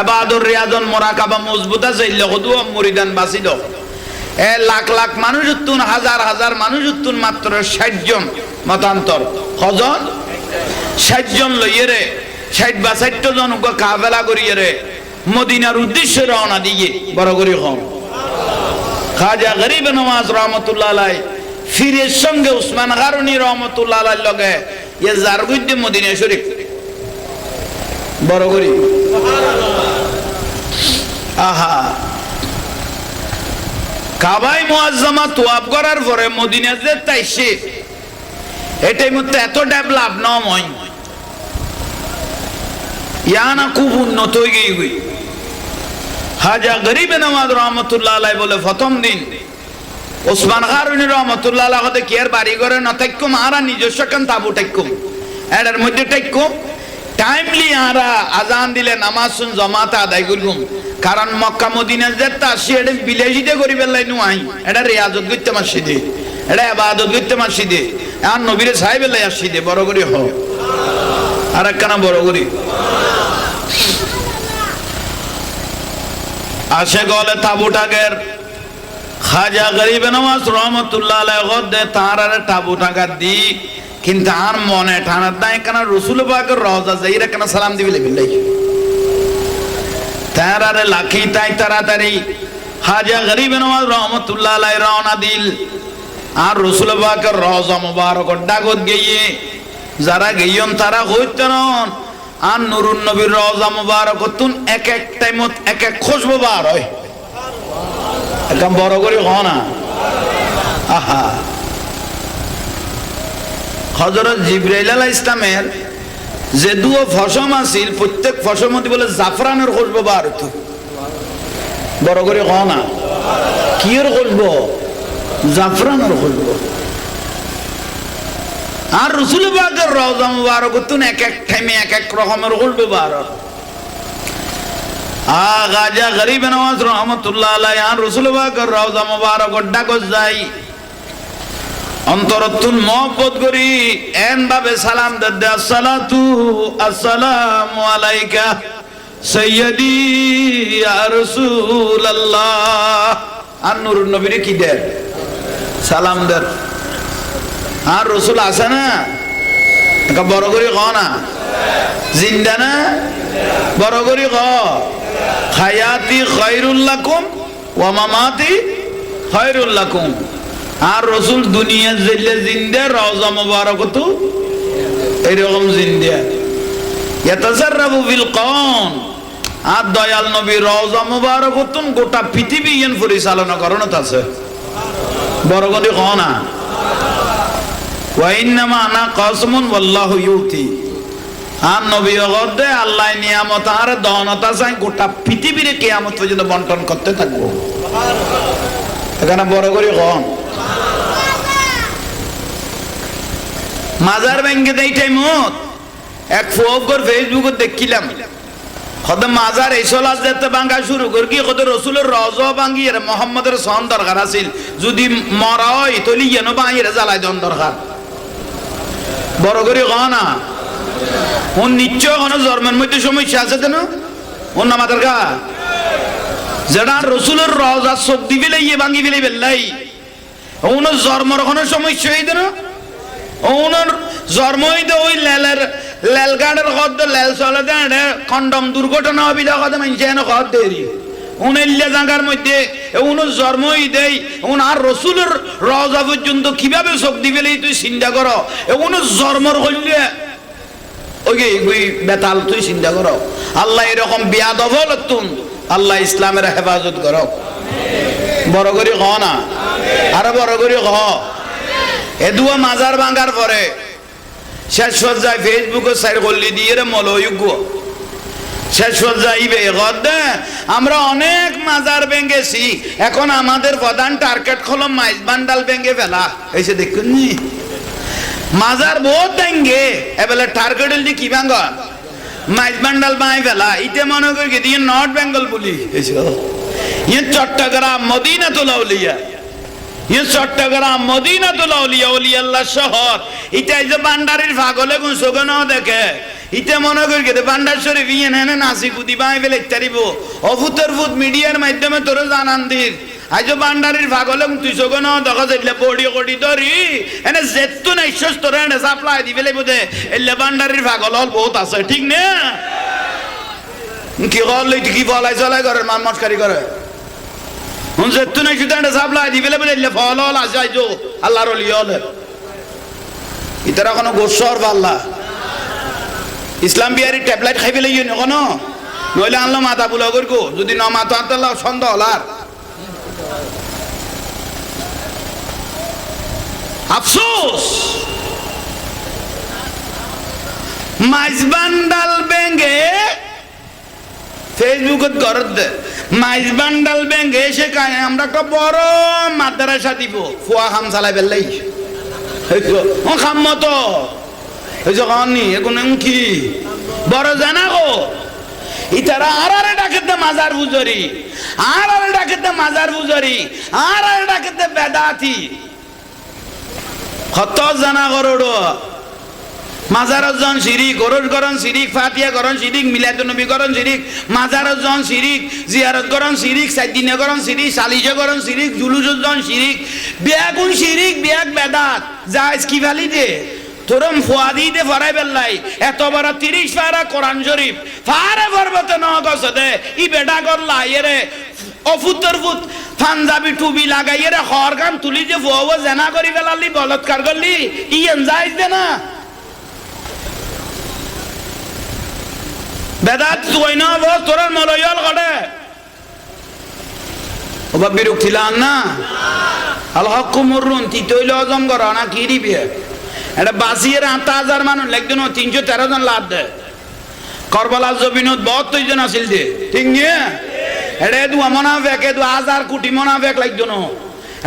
ইবাদত রিয়াজন মুরাকাবা মজবুত আছে কত মুরিদান বাসি দাও। লাখ লাখ মানুষ উত্তুন হাজার হাজার মানুষ উত্তুন মাত্র 60 জন মতান্তর কজন 60 জন লইয়ে রে 60 বা 60 জন কাফেলা করিয়ে রে মদিনার উদ্দেশ্যে রওনা দিয়ে বড় করে হন। খাজা গরিব নওয়াজ রহমতুল্লাহ আলাইহি ফিরের সঙ্গে উসমান গারুনি রহমতুল্লাহ আলাইহির লগে ইয়ে জারগুদ্দে মদিনা শরীফ বড় করে আহা কাবায়ে মুআজ্জামা তোয়াব করার পরে মদিনা যে তাইছে এটাই মধ্যে এত ডেভেলপ নয় ইয়ানা খুব উন্নত হয়ে গই। খাজা গরিব নওয়াজ রহমতুল্লাহ আলাইহি বলে প্রথম দিন উসমান গারুনি রহমতুল্লাহ আলাইহি কত কি আর বাড়ি ঘরে না থাকুম আর নিজস্ব কান তাবু থাকুম এর মধ্যে থাকুম টাইমলি আরা আজান দিলে নামাজ শুন জামাতে আদায় করুম। কারণ মক্কা মদিনা যেতে আসি এটা বিলাসিতে করি বেলাই নু আই এটা রিয়াজত করতে মসজিদে এটা ইবাদত করতে মসজিদে আর নবীরে সাহেব লাই আসি দে বড় করে হ আর একখানা বড় করি আসে গলে তাবুটাকের খাজা গরিব নওয়াজ রহমতুল্লাহ আলাইহি গদে তার আর তাবুটাকা দি কিন্তু আর মনে ঠানার নাই কেন রসুল পাকের রওজা যাইরা কেন সালাম দিবি বিল্লাহ তার আর লাখি তাই তাড়াতাড়ি খাজা গরিব নওয়াজ রহমতুল্লাহ আলাইহি রওনা দিল আর রসুল পাকের রওজা মুবারক ডাগত গিয়ে যারা গইয়ন তারা হইতেন আর নুরুন নবীর রওজা মুবারক তুন এক এক টাইমত এক এক খুশবু বার হয় একদম বড় করে হয় না। আহা হযরত জিবরাইল আলাইহিস সালামের যে দুও ফসম আছিল প্রত্যেক ফসমতি বলে জাফরানের খুশবো বার হতো বড় করে কও না কিয়ের খুশবো জাফরানের খুশবো আর রাসূল পাকের রওজা মুবারক তো এক এক টাইমে এক এক রকমের খুশবো বার গাজা গরিব নওয়াজ রহমাতুল্লাহ আলাইহি আর রাসূল পাকের রওজা মুবারক ডাক যাই অন্তরতুল মহব্বত করি এন ভাবে সালাম দে আসসালাতু আসসালামু আলাইকা সাইয়্যিদি ইয়া রাসূলুল্লাহ আর নূরুন নবীরে কি দেন সালাম দেন আর রাসূল আছে না একটা বড় করে কও না জিন্দা না বড় করে কও হায়াতি খায়রুল লাকুম ওয়া মামাতি খায়রুল লাকুম আর রাসূল দুনিয়া জেলে জিন্দা রওজা মুবারক তো এরকম জিন্দা ইয়াতাজাররাবু বিল কওন আর দয়াল নবী রওজা মুবারক তো গোটা পৃথিবী ইন পরিচালনা করনত আছে বড় করে কও না ওয়া ইন্নামা আনা কাসমুন ওয়াল্লাহু ইউতি আর নবী গদে আল্লাহ নিয়ামত আর দানতা চাই গোটা পৃথিবীরে কিয়ামত পর্যন্ত বন্টন করতে থাকবো এখানে বড় করে কও মাজার ব্যাংকে দেই টাইমত এক ফোকর ফেসবুকে দেখিলাম কত মাজার এইসলাস যেতে ভাঙা শুরু কর কি কত রাসূলের রওজা ভাঙি এর মুহাম্মদের সন দরকার আছিল যদি মরা হয় তলি যেন বাইরে জ্বালাই দন দরকার বড় করে কও না ও নিশ্চয় কোনো জন্মের মধ্যে সমস্যা আছে কেন ও না মাতার গা যেটা রাসূলের রওজা চোখ দিবিলে ইয়ে ভাঙি ফেলে বেল্লাই ওন জন্মের কোনো সমস্যা হইতো না ওনার জন্ম হইতে ওই লেলগাড়ের কত লেল চলে দেয় কন্ডম দুর্ঘটনা হবে কত মানুষ এনে কত দেরি উনাইল্লা জায়গার মধ্যে উনার জন্ম হইতে আর রসুলের রওজা পর্যন্ত কিভাবে চোখ দিবে তুই চিন্তা করো উনার জন্মর হইলে ওই বেতাল তুই চিন্তা করো আল্লাহ এরকম বিয়াদব তুন আল্লাহ ইসলামের হেফাজত করো বড় করে কও না আরো বড় করে কও এদুয়া মাজার ভাঙার পরে শেষ পর্যায়ে ফেসবুকে সাইড করলি দিয়ে রে মলয়োগ্য শেষ পর্যায়ে আমরা অনেক মাজার ভেঙেছি এখন আমাদের প্রধান টার্গেট হলো মাইজ বান্ডাল ভেঙে ফেলা এসে দেখুন নি মাজার বহুত ভেঙে এবেলে টার্গেট হলি কি ভাঙ মাইজ বান্ডাল বাই ফেলা ইতে মনে করি দিয়ে নর্থ বেঙ্গল বলি ইয়ে চট্টগ্রাম মদিনাতুল আউলিয়া চট্টগ্রাম মদিনাতুল আউলিয়া ওলিয়াল্লাহ শহর ইটাই যে বান্ডারির পাগলে কোন সোগন দেখে ইতে মনে করি গেতে বান্ডার শরীফ ইয়ে নেনে নাসি কুদি বাই ফেলে ইত্যারিব অভূতর ভূত মিডিয়ার মাধ্যমে তোর জানান দির আজ বান্ডারির পাগলে তুই সোগন দেখা যাইলে বড়ি কড়ি ধরি এনে যেতু নাই তোর এনে সাপ্লাই দি ফেলে বোধে এলে বান্ডারির পাগল হল বহুত আছে ঠিক না কি করলে কি ফলাই চলাই করে মান মস্কারি করে যেতু নাই শুধু একটা সাপ্লাই দি ফেলে বলে ফল হল আসে আল্লাহর ওলি হলে ইতারা কোনো গোসর পাল্লা ইসলাম বিহারি ট্যাবলেট খাই ফেলে ইয়ে কোনো নইলে আনলো মাথা বুলা করবো যদি ন মাথা আনতে সন্দেহ হলার আফসোস মাইজবান্ডাল বেঙ্গে ফেসবুকত ঘরত দে মাইজ বান্ডাল ব্যাংক এসে কায় আমরা একটা বড় মাদ্রাসা দিব ফুয়া খাম চালাই বেলাই ও খাম মতো এই যে কানি এখন কি বড় জানা গো ইতারা আর ডাকেতে মাজার বুজরি আর ডাকেতে মাজার বুজরি আর ডাকেতে বেদাতি কত জানা করোড় মাজারত জন শিরিক গরজ গরন শিরিক ফাতিয়া গরন শিরিক মিলাদুন নবী গরন শিরিক মাজারত জন শিরিক জিয়ারত গরন শিরিক সাইদিনে গরন শিরিক সালিজে গরন শিরিক জুলুস জন শিরিক বেগুন শিরিক বেগ বেদাত জায়েজ কি ভালি দে তোরম ফুয়াদি দে ফরাই বেল্লাই এত বড় 30 পারা কোরআন শরীফ ফারে পর্বতে ন গছদে ই বেডা করলা এরে অফুতর ফুত পাঞ্জাবি টুবি লাগাই এরে খরগান তুলি যে ফুয়া জানা করি বেলালি বলৎকার করলি ই জায়েজ দে না বেদাত তুই না বস তোর মলয়াল গড়ে ওবা বিরক্তিলান না আল হক মুরুন তি তৈল আজম গরা না কি দিবে এটা বাসিয়ের 8,000 মানুষ লাগতো না, 313 জন লাভ দেয়। করবালার জমিনত 72 জন আসিল দে, ঠিক নিয়ে এটা দু মোনাফেক, দু 1000 কোটি মোনাফেক লাগতো না।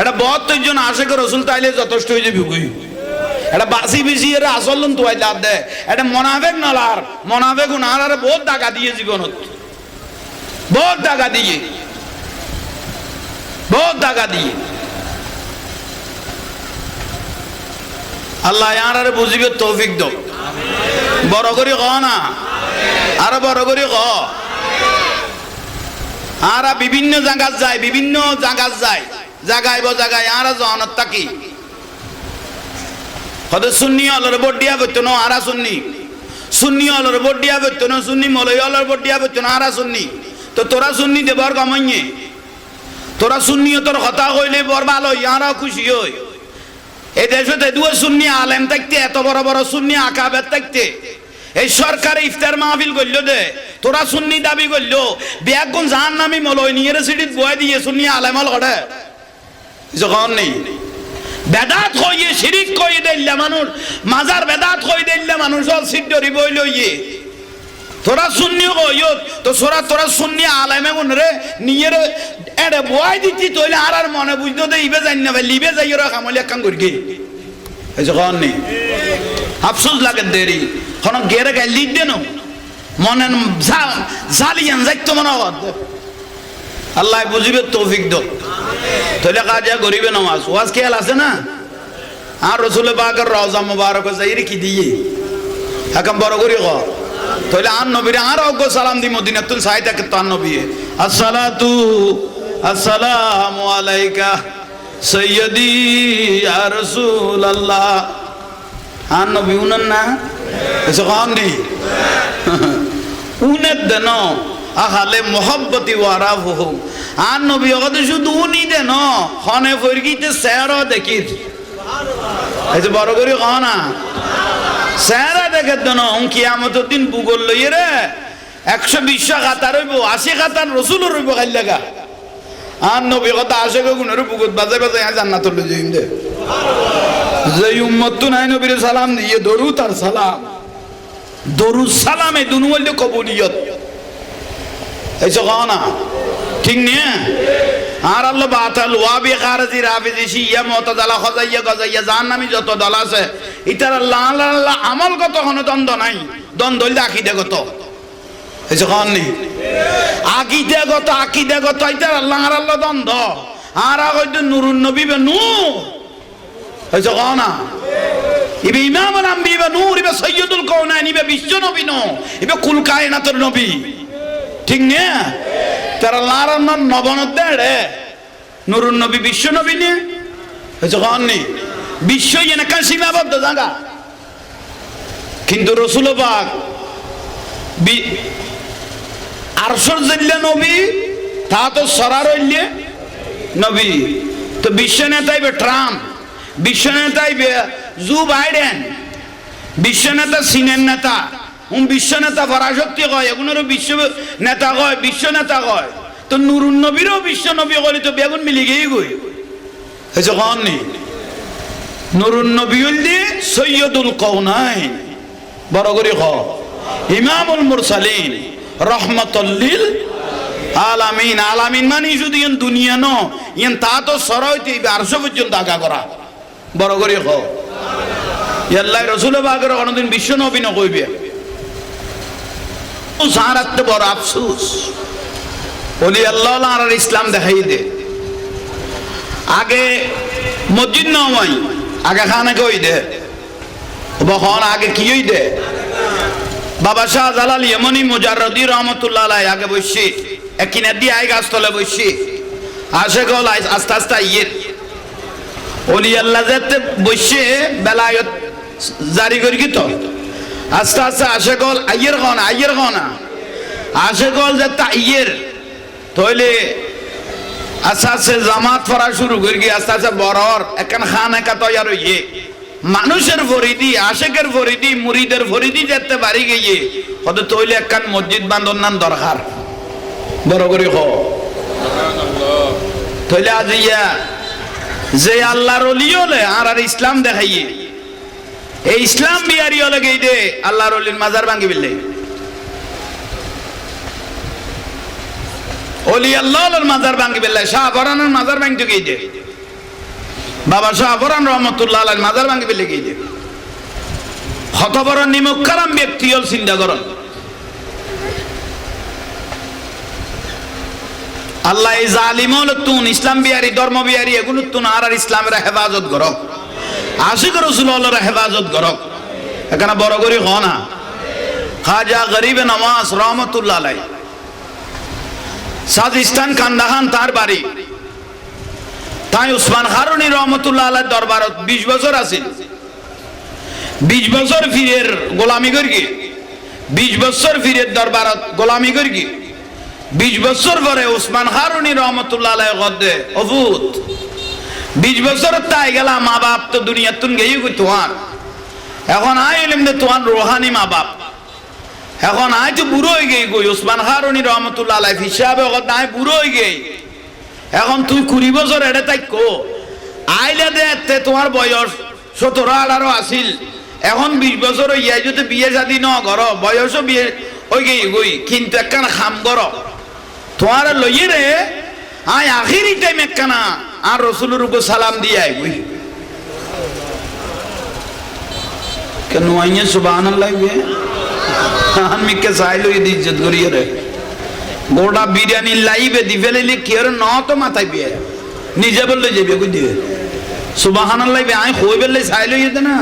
এটা 72 জন আশেক রসুল তাইলে যথেষ্ট হয়ে যাবে। এটা বাসি বিসি এর আসল তো লাভ দেয়। এটা মোনাফেক নলার, মোনাফেক উনার বহুত টাকা দিয়ে জীবনত, বহুত টাকা দিয়ে, বহুত টাকা দিয়ে। আল্লাহ ইয়ার বুঝিবে তৌফিক দাও। বড় করে ক না, আরো বড় করে ক। আর বিভিন্ন জায়গায় যায়, বিভিন্ন জায়গায় যায়, জায়গায় জায়গায় আর জনত থাকি। কত সুন্নি অলর ভোট দিয়া বইতো না, আরা সুন্নি, সুন্নি অলর ভোট দিয়া বইতো না, সুন্নি মলয় অলর ভোট দিয়া বইতো না, আরা সুন্নি। তো তোরা সুন্নি দেবর কামাইয়ে, তোরা সুন্নি তোর কথা কইলে বর ভালো, ইয়ারাও খুশি হই। এই দেশে দুই সুন্নি আলেম থাকতে, এত বড় বড় সুন্নি আকাবের থাকতে, এই সরকারে ইফতার মাহফিল করলো দে, তোরা সুন্নি দাবি করলো, ব্যাগুন জাহান্নামী মলয় নিয়ে সিটিত বয়ে দিয়ে সুন্নি আলেমল করে যখন নেই। বেদাত কইয়ে শিরিক কই দিল্লা মানুষ, মাজার বেদাত কই দিল্লা মানুষ সিদ্ধরি বই লইয়ে। তোরা সুন্নি কইও তো তোরা সুন্নি আলেমে মন রে নিয়ে এড়ে বয় দিচ্ছি, তৈলে আর মনে বুঝতো দে ইবে যাই না ভাই, লিবে যাই ওরা কামলি এক কাম করি গে এই যখন নেই। আফসোস লাগে দেরি কোন গেরে গাই লিখ দেন মনে জালিয়ান যাইতো মনে আল্লাহ বুঝিবে তৌফিক দাও। তাহলে কাজা গরিবে নামাজ ওয়াজ খেয়াল আছে না। আর রসুল পাকের রওজা মুবারক যাই কি দিয়ে এখন বড় করি ক। তাহলে আর নবীরে আর অজ্ঞ সালাম দি মদিনা তুল সাইতা কে তো নবী আসসালাতু আসসালামু আলাইকা সাইয়্যিদি ইয়া রাসূলুল্লাহ। আর নবী উনান না এসে কাম নেই উনের দেন আহালে মোহব্বতি ওয়ারাফুহু। আর নবী ওকে শুধু উনি দেন খনে ফরগিতে সেরা দেখি এই যে বড় করে কহ না সেরা দেখে দেন কিয়ামতের দিন ভূগোল লইয়ে রে 120 খাতা রইব, 80 খাতার রসুল রইব খাই লাগা। আর নবী কথা আসে গুণের বুকুত বাজে বাজে জান্নাত লই যাইম দে। যে উম্মত তো নাই নবীর সালাম দিয়ে দরুদ আর সালাম, দরুদ সালামে দুনু বললে কবুলিয়ত এইসব কহ না, ঠিক নিয়ে। আর আল্লাহ বাতাল ওয়াবি খারজি রাফিজি শিয়া মুতাজালা খজাইয়া গজাইয়া জাহান্নামী যত দল আছে ইতার আল্লাহ আল্লাহ আমল কত কোনো দ্বন্দ্ব নাই, দ্বন্দ্ব হইলে আকীদাগত এইসব কহ নি, আকীদাগত ইতার আল্লাহ আর আল্লাহ দ্বন্দ্ব। আর হয়তো নুরুন নবী বে নূর এইসব কহ না। ইবে ইমামুল আম্বিয়া বে নূর, ইবে সাইয়্যিদুল কাউনাইন, ইবে বিশ্ব নবী নো, ইবে কুল কায়নাতের নবী, ঠিক না। তারা লারান্ন নবনত দেড়ে নুরুন নবী বিশ্ব নবী নিয়ে হয়েছে কননি বিশ্ব এলাকা সীমাবদ্ধ জায়গা। কিন্তু রসুল পাক আরশর জেল্লা নবী তা তো সরার হইলে নবী। তো বিশ্ব নেতাইবে ট্রাম্প, বিশ্ব নেতাইবে জো বাইডেন, বিশ্ব নেতা চীনের নেতা, বিশ্ব নেতা পরাশক্তি কয়, এগুলোরও বিশ্ব নেতা কয়, বিশ্ব নেতা কয়। তো নুরুন নবীরও বিশ্ব নবী কলি তো বেগুন মিলি গিয়ে গই হয়েছে কননি। নুরুন নবী হইলে সৈয়দুল কাউনাইন, বড় করে ক ইমামুল মুরসালিন রহমাতুল লিল আলামিন। আলামিন মানে শুধু ইন দুনিয়া ন, ইন তা তো সরাইতে আরশ পর্যন্ত আগা করা, বড় করে ক আল্লাহ রসুল পাকের কোনদিন বিশ্ব নবী ন কইবে। সারাতে বড় আফসোস বলি আল্লাহ আর ইসলাম দেখাই দে। আগে মসজিদ নয় আগে খানা কই দে, বখন আগে কি হই দে। বাবা শাহ জালাল ইয়মনি মুজাররদি রহমাতুল্লাহ আলাইহি আগে বসে একিনা দিয়ে আই গাছতলে বসে আসে গল আস্তে আস্তে ইয়ে ওলি আল্লাহ যেতে বসে বেলায়ত জারি করি কি তো আস্তে আস্তে আসে গল আইয়ের গনা আসে গল যে তাইয়ের তইলে আস্তে আস্তে জামাত পড়া শুরু করি গিয়ে আস্তে আস্তে বড়র একখান খান একা তৈয়ার হইয়ে মানুষের ফরিদি আশেকের ফরিদি মুরিদের ফরিদি যেতে পারি গিয়ে কত তৈলে একখান মসজিদ বান্ধন নান দরকার, বড় করে হ তইলে আজ ইয়া যে আল্লাহর ওলি হলে আর ইসলাম দেখাইয়ে এই ইসলাম বিহারি হলে গেই দে আল্লাহর ওলির মাজার ভাঙ্গি বিললে ওলি আল্লাহর মাজার ভাঙ্গি বিললে শাহ ফরানের মাজার ভাঙতে গেই দে বাবা শাহ ফরান রহমতুল্লাহ আলাইহির মাজার ভাঙ্গি বিললে গেই দে কত বড় নিমুখকারাম ব্যক্তি হল চিন্তা করুন আল্লাহ এই জালিমল তুন ইসলাম বিহারি ধর্ম বিহারি এগুলো তুন আর ইসলামের হেফাজত করক আশিক রাসূলুল্লাহর হেফাজত করক এখানে বড় করি হ না খাজা গরিব নওয়াজ রহমতুল্লাহ আলাইহি সাজিস্তান কান্দাহান তার বাড়ি তাই উসমান হারুনি রহমতুল্লাহ আলাইহির দরবারত 20 বছর আছিল 20 বছর ফিরের গোলামি করি 20 বছর ফিরের দরবারত গোলামি করি 20 বছর পরে উসমান হারুনি রহমতুল্লাহ আলাইহি গদ্দে অভূত 20 বছর তাই গেলা মা বাপ তো দুনিয়ার তুন গেই তোমার এখন আই এলিম দে তোমার রোহানি মা বাপ এখন আই তো বুড়ো হয়ে গই গই উসমান হারুনি রহমতুল্লাহ আলাইহি হিসাবে গদ আই বুড়ো হয়ে গই এখন তুই 20 বছর এড়ে তাইকো আইলে দে তোমার বয়স 17-18 আছিল এখন 20 বছর হইয়া যদি বিয়ে শাদী ন কর বয়সও বিয়ে ওই গই কিন্তু একখানা খাম কর তোমার লইয়ে রে আয় আখিরি টাইম একখানা আর রসুলের উপর সালাম দিয়ে আইবই কেন আইয়া সুবহানাল্লাহ আমি কে চাইলো এই ইজ্জত করিয়ে রে গোটা বিরিয়ানি লাইবে দি ফেলে কি আর ন তো মাথায় বিয়ে নিজে বললে যাবে কই দিবে সুবহানাল্লাহ আই কই বললে চাইলো ইয়ে না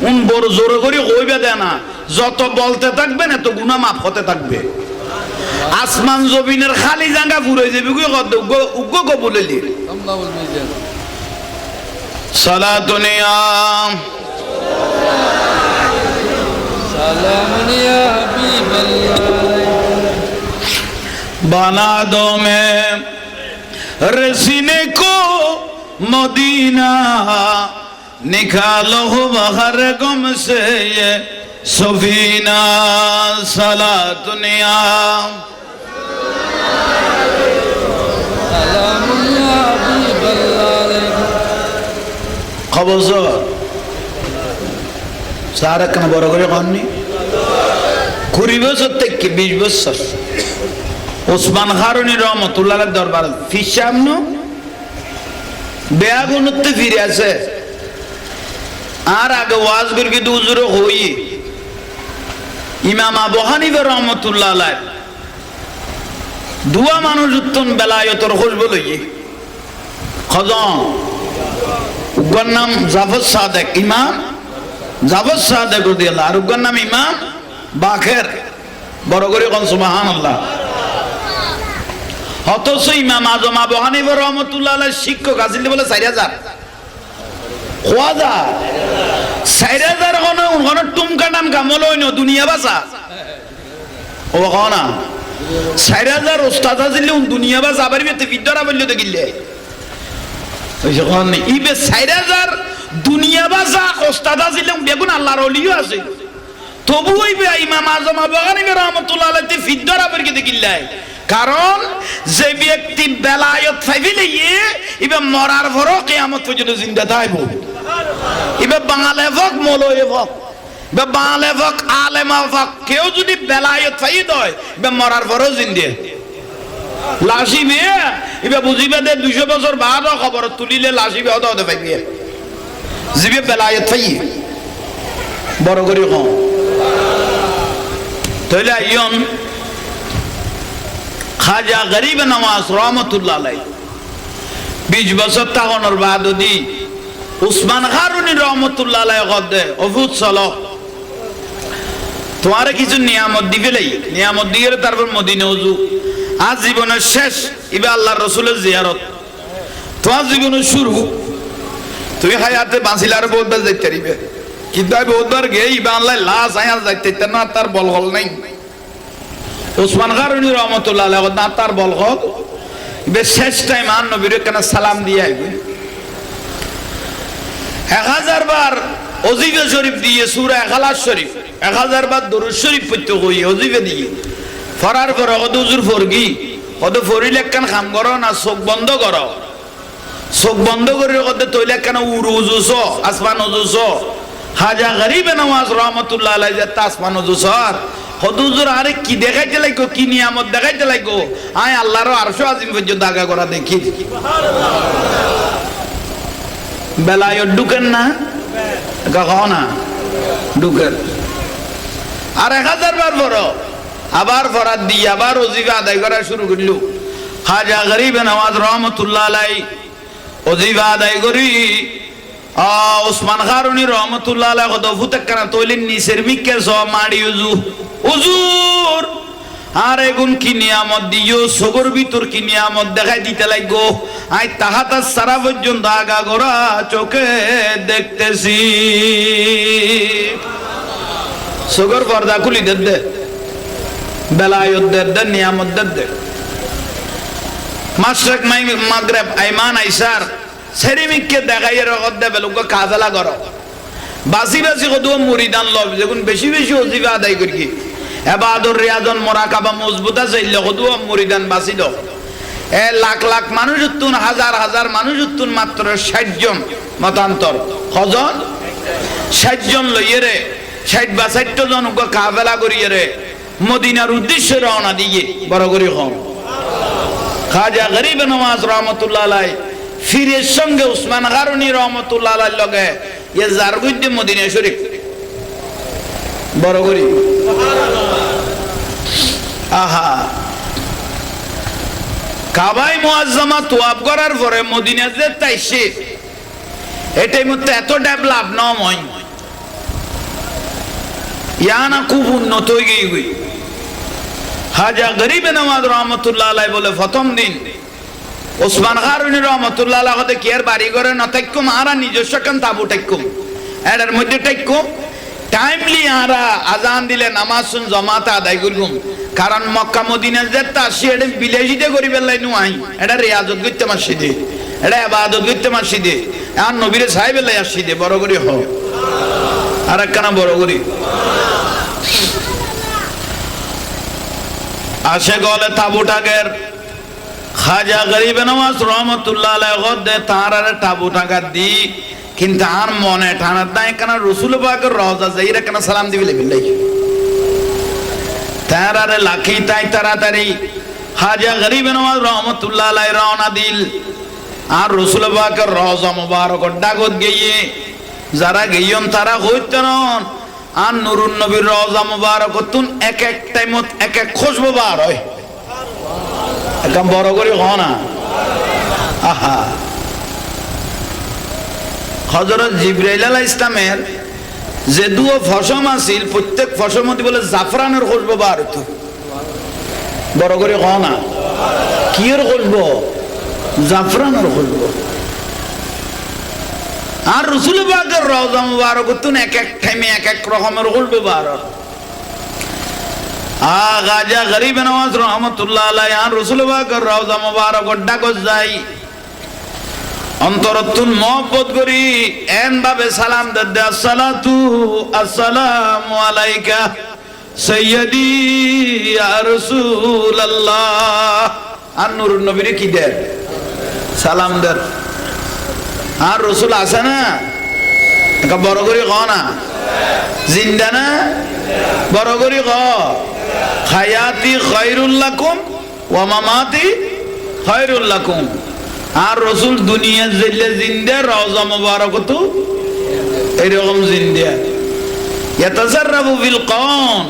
উন বড় জোর করে কইবে দেয় না যত বলতে থাকবেন এত গুনাহ মাফ হতে থাকবে আসমান জমিনের খালি জায়গা পুরো যাবে কই কত উগ্গ কবুলেলি সালাতুন ইয়া সালামুন ইয়া হাবিবাল্লাহ বানা দো মে রসিনে কো মদিনা निकालो बाहर गुम से ये सफीना सलातुनिया खबर सारा कन बड़ा करे कौन 20 বছর থেকে 20 বছর উসমান হারুনি রহমতুল্লাহ আলাইহির দরবার ফিসামন বেয়াগুনতে ফিরে আছে আর আগে ওয়াজ করকে দুজুর হই ইমাম আবু হানিফা রহমাতুল্লাহ আলাইহি দুয়া মানুষ উত্তম বেলায়েতর খুশবু লইয়ে খজন উগর নাম জাফর সাদেক ইমাম জাফর সাদেক রাদিয়াল্লাহু আর উগর নাম ইমাম বাকের বড় করে কোন সুবহানাল্লাহ অথচ ইমাম আজম আবু হানিফা রহমাতুল্লাহ আলাইহি শিক্ষক আছিল বলে 4000 খোয়াজা 4000 কোন টুমকা নাম কামল হইনো দুনিয়া বাসা ও কোনা 4000 ওস্তাদ আছিল দুনিয়া বাসা আবার বিতে বিদ্যারা বললে তো গিলে ওই যখন ইবে 4000 দুনিয়া বাসা ওস্তাদ আছিল বেগুন আল্লাহর ওলিও আছে তবু হইবে ইমাম আজম আবু হানিফা রাহমাতুল্লাহ আলাইহি বিদ্যারা বলকে গিল্লাই কারণ যে ব্যক্তি বেলায়েত পাইলে ইবে মরার পরও কিয়ামত পর্যন্ত জিন্দা থাকবে ইবে বাঙালে ভক মৌলয়ে ভক বে বাঙালে ভক আলেমা ভক কেউ যদি বেলায়েত পাই দয় বে মরার পরও জিন্দা লাশিবে ইবে বুঝিবে দে 200 বছর বাদও খবর তুলিলে লাশিবে হতে পাইবে জিবে বেলায়েত পাই বড় করে কম তাহলে আইয়ন খাজা গরিব নওয়াজ রহমতুল্লাহ আলাইহি 20 বছর তাহনর বাদ দি উসমান হারুনি রহমতুল্লাহ আলাইহি গদে অভূত চলো তোমারে কিছু নিয়ামত দিবেলাই নিয়ামত দিয়ে তারপর মদিনা ওযু আজ জীবনের শেষ ইবা আল্লাহর রাসূলের জিয়ারত তোমার জীবনের শুরু তুমি হায়াতে বাঁচিলার বহুতবার যাইতে পারিবে কিন্তু আমি বহুতবার গিয়ে ইবা আল্লাহ লাশ আয়ার যাইতে না তার বলহল নাই উসমান হারুনি রহমতুল্লাহ আলাইহি না তার বলহল ইবে শেষ টাইম আর নবীর কেন সালাম দিয়ে আইবে 1000 বার ওজিফে শরীফ দিয়ে সূরা ইখলাস শরীফ 1000 বার দরুদ শরীফ পড়তে হই ওজিফে দিয়ে ফরার পর কত হুজুর ফরগি কত ফরিলে কেন খাম করো না চোখ বন্ধ করো চোখ বন্ধ করে কত তৈলে কেন উরুজুস আসমান উজুস খাজা গরিব নওয়াজ রহমতুল্লাহ আলাইহি যে তাসমান হুজুর হুজুর আরে কি দেখাইতে লাগো, কি নিয়ামত দেখাইতে লাগো, আয় আল্লাহর আরশ আজিম পর্যন্ত আগা করা দেখি। বেলায় ঢুকেন না কখনো না ঢুকেন, আর 1000 বার পড়ো, আবার ফরাদ দিয়ে আবার ওজিফা আদায় করা শুরু করল। খাজা গরিব নওয়াজ রহমতুল্লাহ আলাইহি ওজিফা আদায় করি ওসমান খারুনি রহমতুল্লাহ আলাইহি কত ফুতেকানা তৈলেন নিচের মিকে স মাড়ি হুজুর আর এগুন কি নিয়ামত দিও, সগর ভিতর কি নিয়ামত দেখাই দিতে লাগো, আই তাহাতা সারা পর্যন্ত আগা গোড়া চোখে দেখতেছি। সগর পর্দা খুলি দে বেলায়ত দে নিয়ামত দে মাশরিক মাগরিব আইমান আইসার সেরিমিককে দেখাই রগত দে বেলুক কাফেলা করো বাসি বাসি কত মুরিদান লব যখন বেশি বেশি ওজিফা আদায় করি এবাদত রিয়াজন মুরাকাবা মজবুত আছে কত মুরিদান বাসি দাও। লাখ লাখ মানুষ উত্তুন, হাজার হাজার মানুষ উত্তুন, মাত্র 60 জন মতান্তর কজন 60 জন লইয়ে রে 60 বা 60 জন কাফেলা করিয়ে রে মদিনার উদ্দেশ্যে রওনা দিয়ে বড় করে হন। খাজা গরিব নওয়াজ রহমতুল্লাহ আলাইহি ফিরের সঙ্গে উসমান গারুনি রহমতুল্লাহ আলাইহির লগে ইয়ে জারগুদ্দে মদিনা শরীফ বড় করি আহা কাবাই মুআজ্জামা তোয়াব করার পরে মদিনা যে তাইছে এটাই মধ্যে এত ডেভেলপ নয় ইয়ানা খুব উন্নত হয়ে গই। খাজা গরিব নওয়াজ রহমতুল্লাহ আলাইহি বলে প্রথম দিন ওসমান গারুনি রহমতুল্লাহ আলাইহি হতে কি আর বাড়ি ঘরে না থাকুম, আরা নিজস্ব কান তাবু থাকুম, এর মধ্যে থাকুম টাইমলি আরা আজান দিলে নামাজ শুন জামাতে আদায় করুম। কারণ মক্কা মদিনা যেতে আসি এটা বিলাসিতে করি বেলাই নুয়াই, এটা রিয়াজত করতে মসজিদে, এটা ইবাদত করতে মসজিদে, আর নবীরে সাহেব বেলাই আসি দে বড় করে হ আর একখানা বড় করি আসে গলে তাবুটাকের খাজা গরিব নওয়াজ রহমতুল্লাহ আলাইহি গদে তার আর তাবুটাকা দি কিন্তু আর মনে ঠানার দায় কেন রসুল পাকের রওজা যাইরা কেন সালাম দিবি বিল্লাহ তার আর লাখি তাই তাড়াতাড়ি খাজা গরিব নওয়াজ রহমতুল্লাহ আলাইহি রওনা দিল আর রসুল পাকের রওজা মুবারক ডাগত গিয়ে যারা গইয়ন তারা হইতেন আর নুরুন নবীর রওজা মুবারক তুন এক এক টাইমত এক এক খুশবু বার হয় একদম বড় করে হয় না। আহা হযরত জিবরাইল আলাইহিস সালামের যে দুও ফসম আছিল প্রত্যেক ফসমতি বলে জাফরানের খুশবু বার হতো বড় করে হয় না। কি এর খুশবু? জাফরানের খুশবু। আর রাসূল পাকের রওজা মুবারক তুন এক এক টাইমে এক এক রকমের খুশবু বার হয়। খাজা গরিব নওয়াজ রহমতুল্লাহ আলাইহি আর রাসূল পাকের রওজা মুবারক ডাকত যাই অন্তরতুন মহব্বত করি এন ভাবে সালাম দে আসসালাতু আসসালামু আলাইকা সাইয়্যিদি ইয়া রাসূলুল্লাহ আর নূরুন নবীরে কি দেন সালাম দেন। আর রাসূল আছে না একটা বড় করে ক না জিন্দা না বড় করে ক হায়াতি খায়রুল লাকুম ওয়া মামাতি খায়রুল লাকুম। আর রাসূল দুনিয়া জেলে জিন্দা রওজা মুবারক তো এরকম জিন্দা ইয়াতাজাররাবু বিল কওন।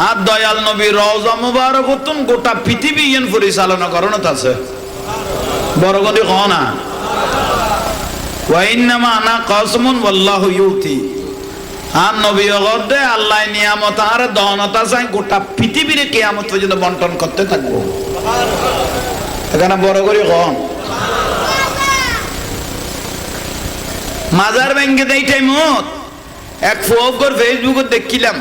আর দয়াল নবী রওজা মুবারক তুন গোটা পৃথিবী এন পরিচালনা করনত আছে বড় করে ক না ওয়া ইন্নামা আনা কাসমুন ওয়াল্লাহু ইউতি। আর নবী গদে আল্লাহ নিয়ামত আর দনতা চাই গোটা পৃথিবীর কিয়ামত পর্যন্ত বন্টন করতে থাকবো এখানে বড় করে কোন মাজার ব্যাংকে দেই টাইমত এক ফোকর ফেসবুকে দেখিলাম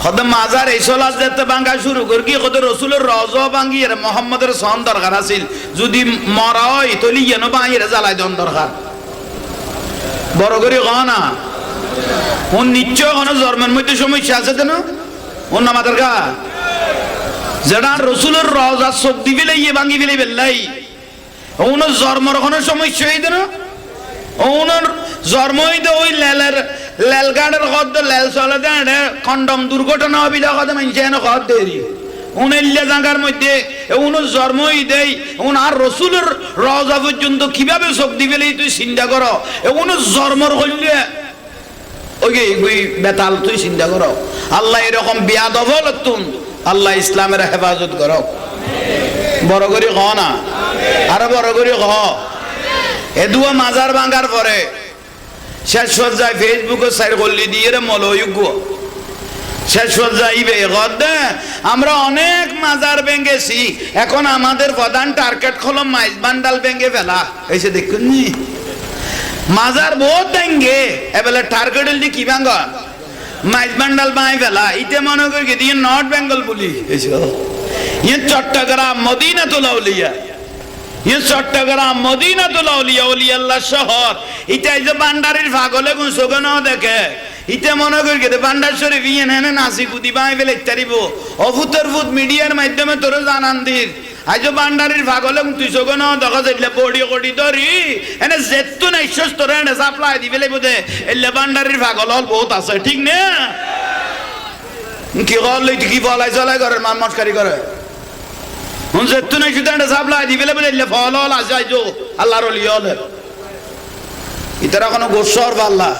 কত মাজার এই সলাত যেতে ভাঙা শুরু কর কি কত রাসূলের রওজা ভাঙি এর মুহাম্মদের সন দরকার আছিল যদি মরা হয় তলি যেন বাইরে জ্বালাই দন দরকার বড় করে কোনা ওন নিশ্চয় কোনো জন্মের মধ্যে সমস্যা আছে না ওন আমাদের গা যেটা রাসূলের রওজা চোখ দিবি লাইয়ে ভাঙি ফেলে বেলাই ওন জন্মের কোনো সমস্যা হইতো না ওনার জন্ম হইতে ওই লেলের লেলগাড়ের কত লেল চলে দেন কন্ডম দুর্ঘটনা হবিলা কত মানুষ এনে কত দেরি উনিল্লা জায়গার মধ্যে উনি জন্মই দেয় আর রসুলের রওজা পর্যন্ত কিভাবে চোখ দিবে তুই চিন্তা করো উনি জন্মর হইলে ওই বেতাল তুই চিন্তা করো আল্লাহ এরকম বিয়াদব তুন আল্লাহ ইসলামের হেফাজত করো বড় করে ক না আরো বড় করে ক এদুয়া মাজার ভাঙার পরে শেষ পর্যায়ে ফেসবুকে সাইড করলি দিয়ে রে মলয়োগ্য শেষ পর্যায়ে আমরা অনেক মাজার ভেঙেছি এখন আমাদের প্রধান টার্গেট হলো মাইজ বান্ডাল ভেঙে ফেলা এসে দেখুন মাজার বহুত ভেঙে এবেলে টার্গেট হল কি ভাঙ মাইজ বান্ডাল বাই ফেলা ইতে মনে করি দিয়ে নর্থ বেঙ্গল বলি ইয়ে চট্টগ্রাম মদিনাতুল আউলিয়া ইয়ে চট্টগ্রাম মদিনাতুল আউলিয়া আল্লাহ শহর এটা এই যে বান্ডারির পাগলে কোন সোগন দেখে ইতে মনে করি গেতে বান্ডার শরীফ ইয়ে নেনে নাসি কুদি বাই ফেলে ইত্যাদিব অভূতর ভূত মিডিয়ার মাধ্যমে তোর জানান দির আজ বান্ডারির পাগলে তুই সোগন দেখা যাইলে বডি কটি ধরি এনে যেতু না ঈশ্বর তোর এনে সাপ্লাই দি ফেলে বোধে এলে বান্ডারির পাগল হল বহুত আছে ঠিক না কি করলে কি বলাই চলাই করে মান মস্কারি করে যেতু না শুধু এনে সাপ্লাই দি ফেলে বোধে এলে ফল হল আসে আইজো আল্লাহর অলি হলে ইতারা কোনো গোসর পাল্লা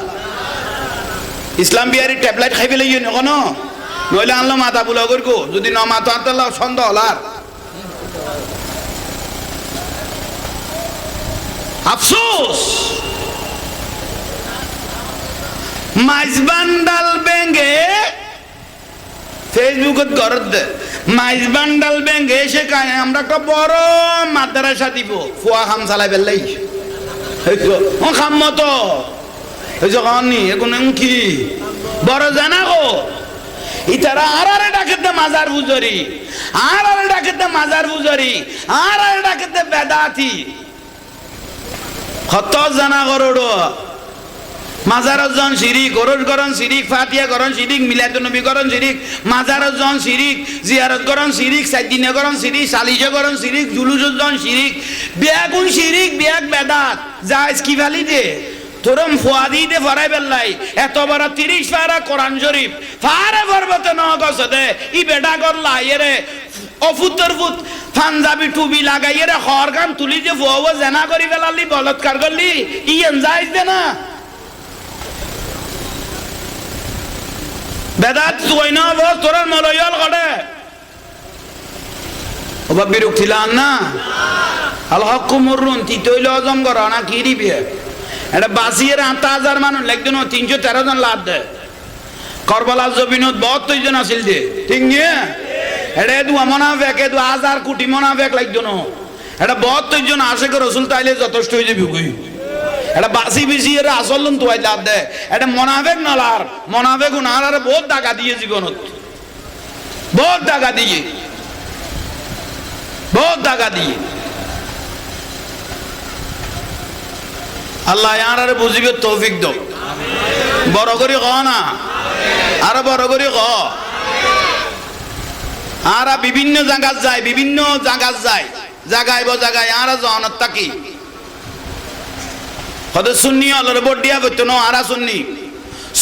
ইসলাম বিহারি ট্যাবলেট খাই ফেলে ইয়ে কোনো নইলে আনলো মাথা বুলা করবো যদি ন মাথা আনতে সন্দেহ হলার আফসোস মাইজবান্ডাল বেঙ্গে ফেসবুকত গরত দে মাইজবান্ডাল বেঙ্গে সে কায় আমরা একটা বড় মাদ্রাসা দিব ফুয়া খাম চালাই বেললাই ও খাম মতো নি এখন কি বড় জানা গো ইতারা আরে ডাকেতে মাজার বুজরি আরে ডাকেতে মাজার বুজরি আরে ডাকেতে বেদাতি কত জানা করোড় মাজারত জন শিরিক গরজ করন শিরিক ফাতিয়া করন শিরিক মিলাদুন নবী করন শিরিক মাজারত জন শিরিক জিয়ারত করন শিরিক সাইদিনে করন শিরিক সালিশে করন শিরিক জুলুস জন শিরিক বিয়াগুন শিরিক বিয়াক বেদাত জায়েজ কি ভালি দে তোরম ফুয়াদি দে ফরাই বেল্লাই এত বড় 30 পারা কোরআন শরীফ ফারে পর্বতে ন গছে দে ই বেটা করলা এরে অফুতর ফুত পাঞ্জাবি টুবি লাগাই এরে খরগান তুলি যে ফুয়াও জানা করি ফেলালি বলৎকার করলি ই এনজাইজ দে না বেদাত তুই না বস তোর মলয়ল গড়ে ওবা বিরক্তিলান না আল হক মুরুন তি তৈল আজম করা না কি দিবে এটা বাসিয়ের 8000 মানুষ লাগতো না 313 জন লাভ দেয় করবালার জমিনত 72 জন আছিল দে ঠিক নিয়ে এটা দু মোনাফেক দু 1000 কোটি মোনাফেক লাগতো না এটা 72 জন আশেক রাসূল তাইলে যথেষ্ট হয়ে যাবে কই এটা বাসি বিসিয়ের আসলন তো লাভ দেয় এটা মোনাফেক নলার মোনাফেক উনারে বহুত টাকা দিয়ে জীবনত বহুত টাকা দিয়ে বহুত টাকা দিয়ে আল্লাহ ইয়ারে বুঝিবে তৌফিক দাও বড় করে ক না আর বড় করে ক আর বিভিন্ন জায়গা যায় জায়গায় আর জনত থাকি কত সুন্নি অলর বডিয়া বতনো আরা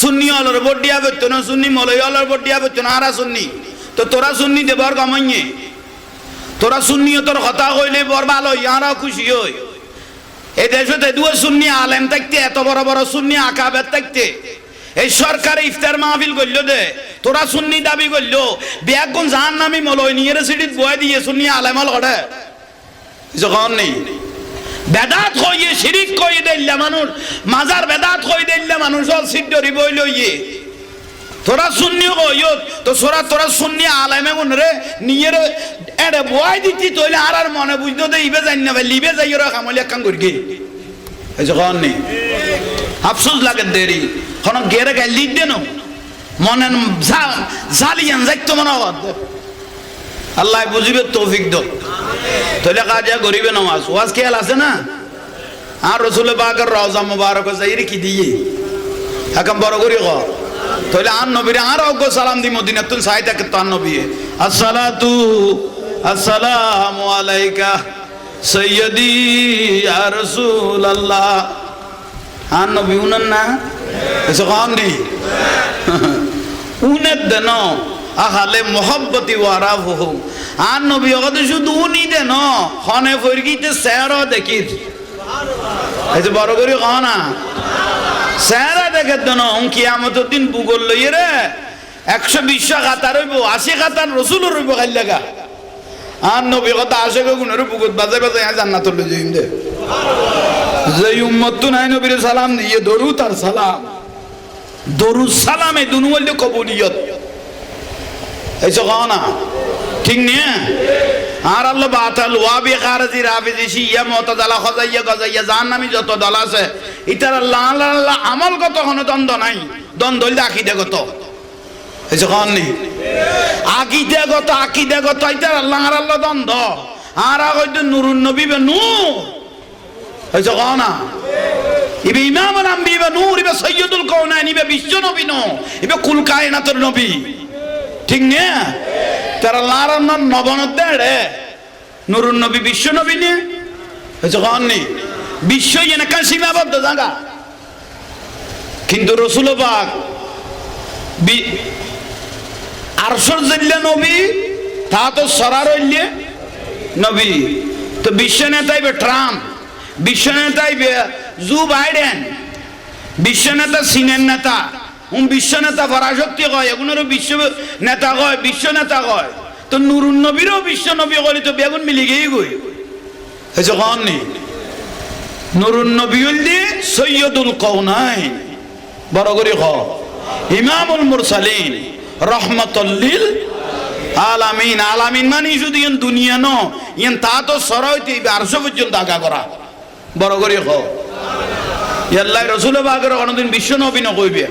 সুন্নি অলর বডিয়া বতনো সুন্নি মলয় অলর বডিয়া বতনো আরা সুন্নি তো তোরা সুন্নি দেবর গমanye তোরা সুন্নি তোর কথা কইলে বড় ভালো ইয়ারা খুশি হই এই দেশে দুয়া সুন্নি আলেম থাকতে এত বড় বড় সুন্নি আকাবের থাকতে এই সরকার ইফতার মাহফিল করলো দে তোরা সুন্নি দাবি করলো বিয়াগুন জাহান্নামী মলয় নিয়ে সিটিত বয় দিয়ে সুন্নি আলেমল গড়ে যখন নেই বেদাত কইয়ে শিরিক কই দেইলা মানুষ মাজার বেদাত কই দেইলা মানুষ সব সিদ্ধরি বই লইয়ে তোরা সুন্নি কইও তো তোরা সুন্নি আলেমে মন রে নিয়ে এড়ে বয় দিতি তইলে আর মনে বুঝতো দে ইবে জানি না ভাই লিবে যাইও রা কামলি একখান করগে এই যখন নেই আফসোস লাগে দেরি কোন গেরে গালি দেন মনে জালিয়ান যাইতো মনে হদ আল্লাহ বুঝিবে তৌফিক দাও তাহলে কাজা গরিবে নামাজ ওয়াজ খেয়াল আছে না আর রাসূল পাকের রওজা মুবারক যাইরে কি দিয়ে এখন বড় করি ক তাহলে আন নবীরে আর ওগো সালাম দি মদিনাতুল সাইদা কে তো নবী আসসালাতু আসসালামু আলাইকা সাইয়্যিদি ইয়া রাসূলুল্লাহ আন নবী উনান না এসো কাম নেই উনের দেন আহালে মোহব্বতি ওয়ারাফুহু আর নবী অগত শুধু উনি দেন খনে ফরগিতে চেহারা দেখি এই যে বড় করে কহ না চেহারা দেখে দেন কিয়ামতের দিন ভূগোল লইয়ে রে 120 খাতা রইব 80 খাতার রসুল রইব খাই লাগা আর নবী কথা আসে গুণের বুকুত বাজে বাজে জান্নাত লই যাইম দে যে উম্মত তো নাই নবীর সালাম দিয়ে দরুদ আর সালাম দরুদ সালামে দুনু বলতে কবুলিয়ত এইসো কও না ঠিক নিয়ে আর আল্লাহ বাতাল ওয়াবি খারজি রাফিজি শিয়া মুতাজালা খাজাইয়া গাজাইয়া জাহান্নামী যত দল আছে ইতার আল্লাহ আল্লাহ আমল কত কোন দ্বন্দ্ব নাই দ্বন্দ্ব হইলে আকীদাগত এইসো কও নি আকীদাগত ইতার আল্লাহ আর আল্লাহ দ্বন্দ্ব আর হয়তো নুরুন নবী বে নূর এইসো কও না ইবে ইমামুল আম্বিয়া বে নূর ইবে সাইয়্যিদুল কাউনাইন ইবে বিশ্ব নবী নো ইবে কুল কায়নাতের নবী ঠিক না তারা লারান নবনত দেড়ে নুরুন নবী বিশ্ব নবী নে যখন নি বিশ্ব এনে কান সীমাবদ্ধ জায়গা কিন্তু রসুল পাক আরশের জেল্লা নবী তা তো সরার হইলে নবী তো বিশ্ব নেতাইবে ট্রাম্প বিশ্ব নেতাইবে জো বাইডেন বিশ্ব নেতা চীনের নেতা বিশ্ব নেতা পরাশক্তি কয় এগুলোরও বিশ্ব নেতা কয় বিশ্ব নেতা কয় তো নুরুন নবীরও বিশ্ব নবী কলি তো বেগুন মিলি গিয়ে গই হয়েছে কন নি নুরুন নবী হইলি সৈয়দুল কাউনাইন বড় করে ক ইমামুল মুরসালিন রহমাতুল লিল আলামিন আলামিন মানে শুধু ইন দুনিয়া ন ইন তা তো সরাইতে আরশ পর্যন্ত আগা করা বড় করে ক আল্লাহ রাসূল পাকের কোনদিন বিশ্ব নবী ন কইবে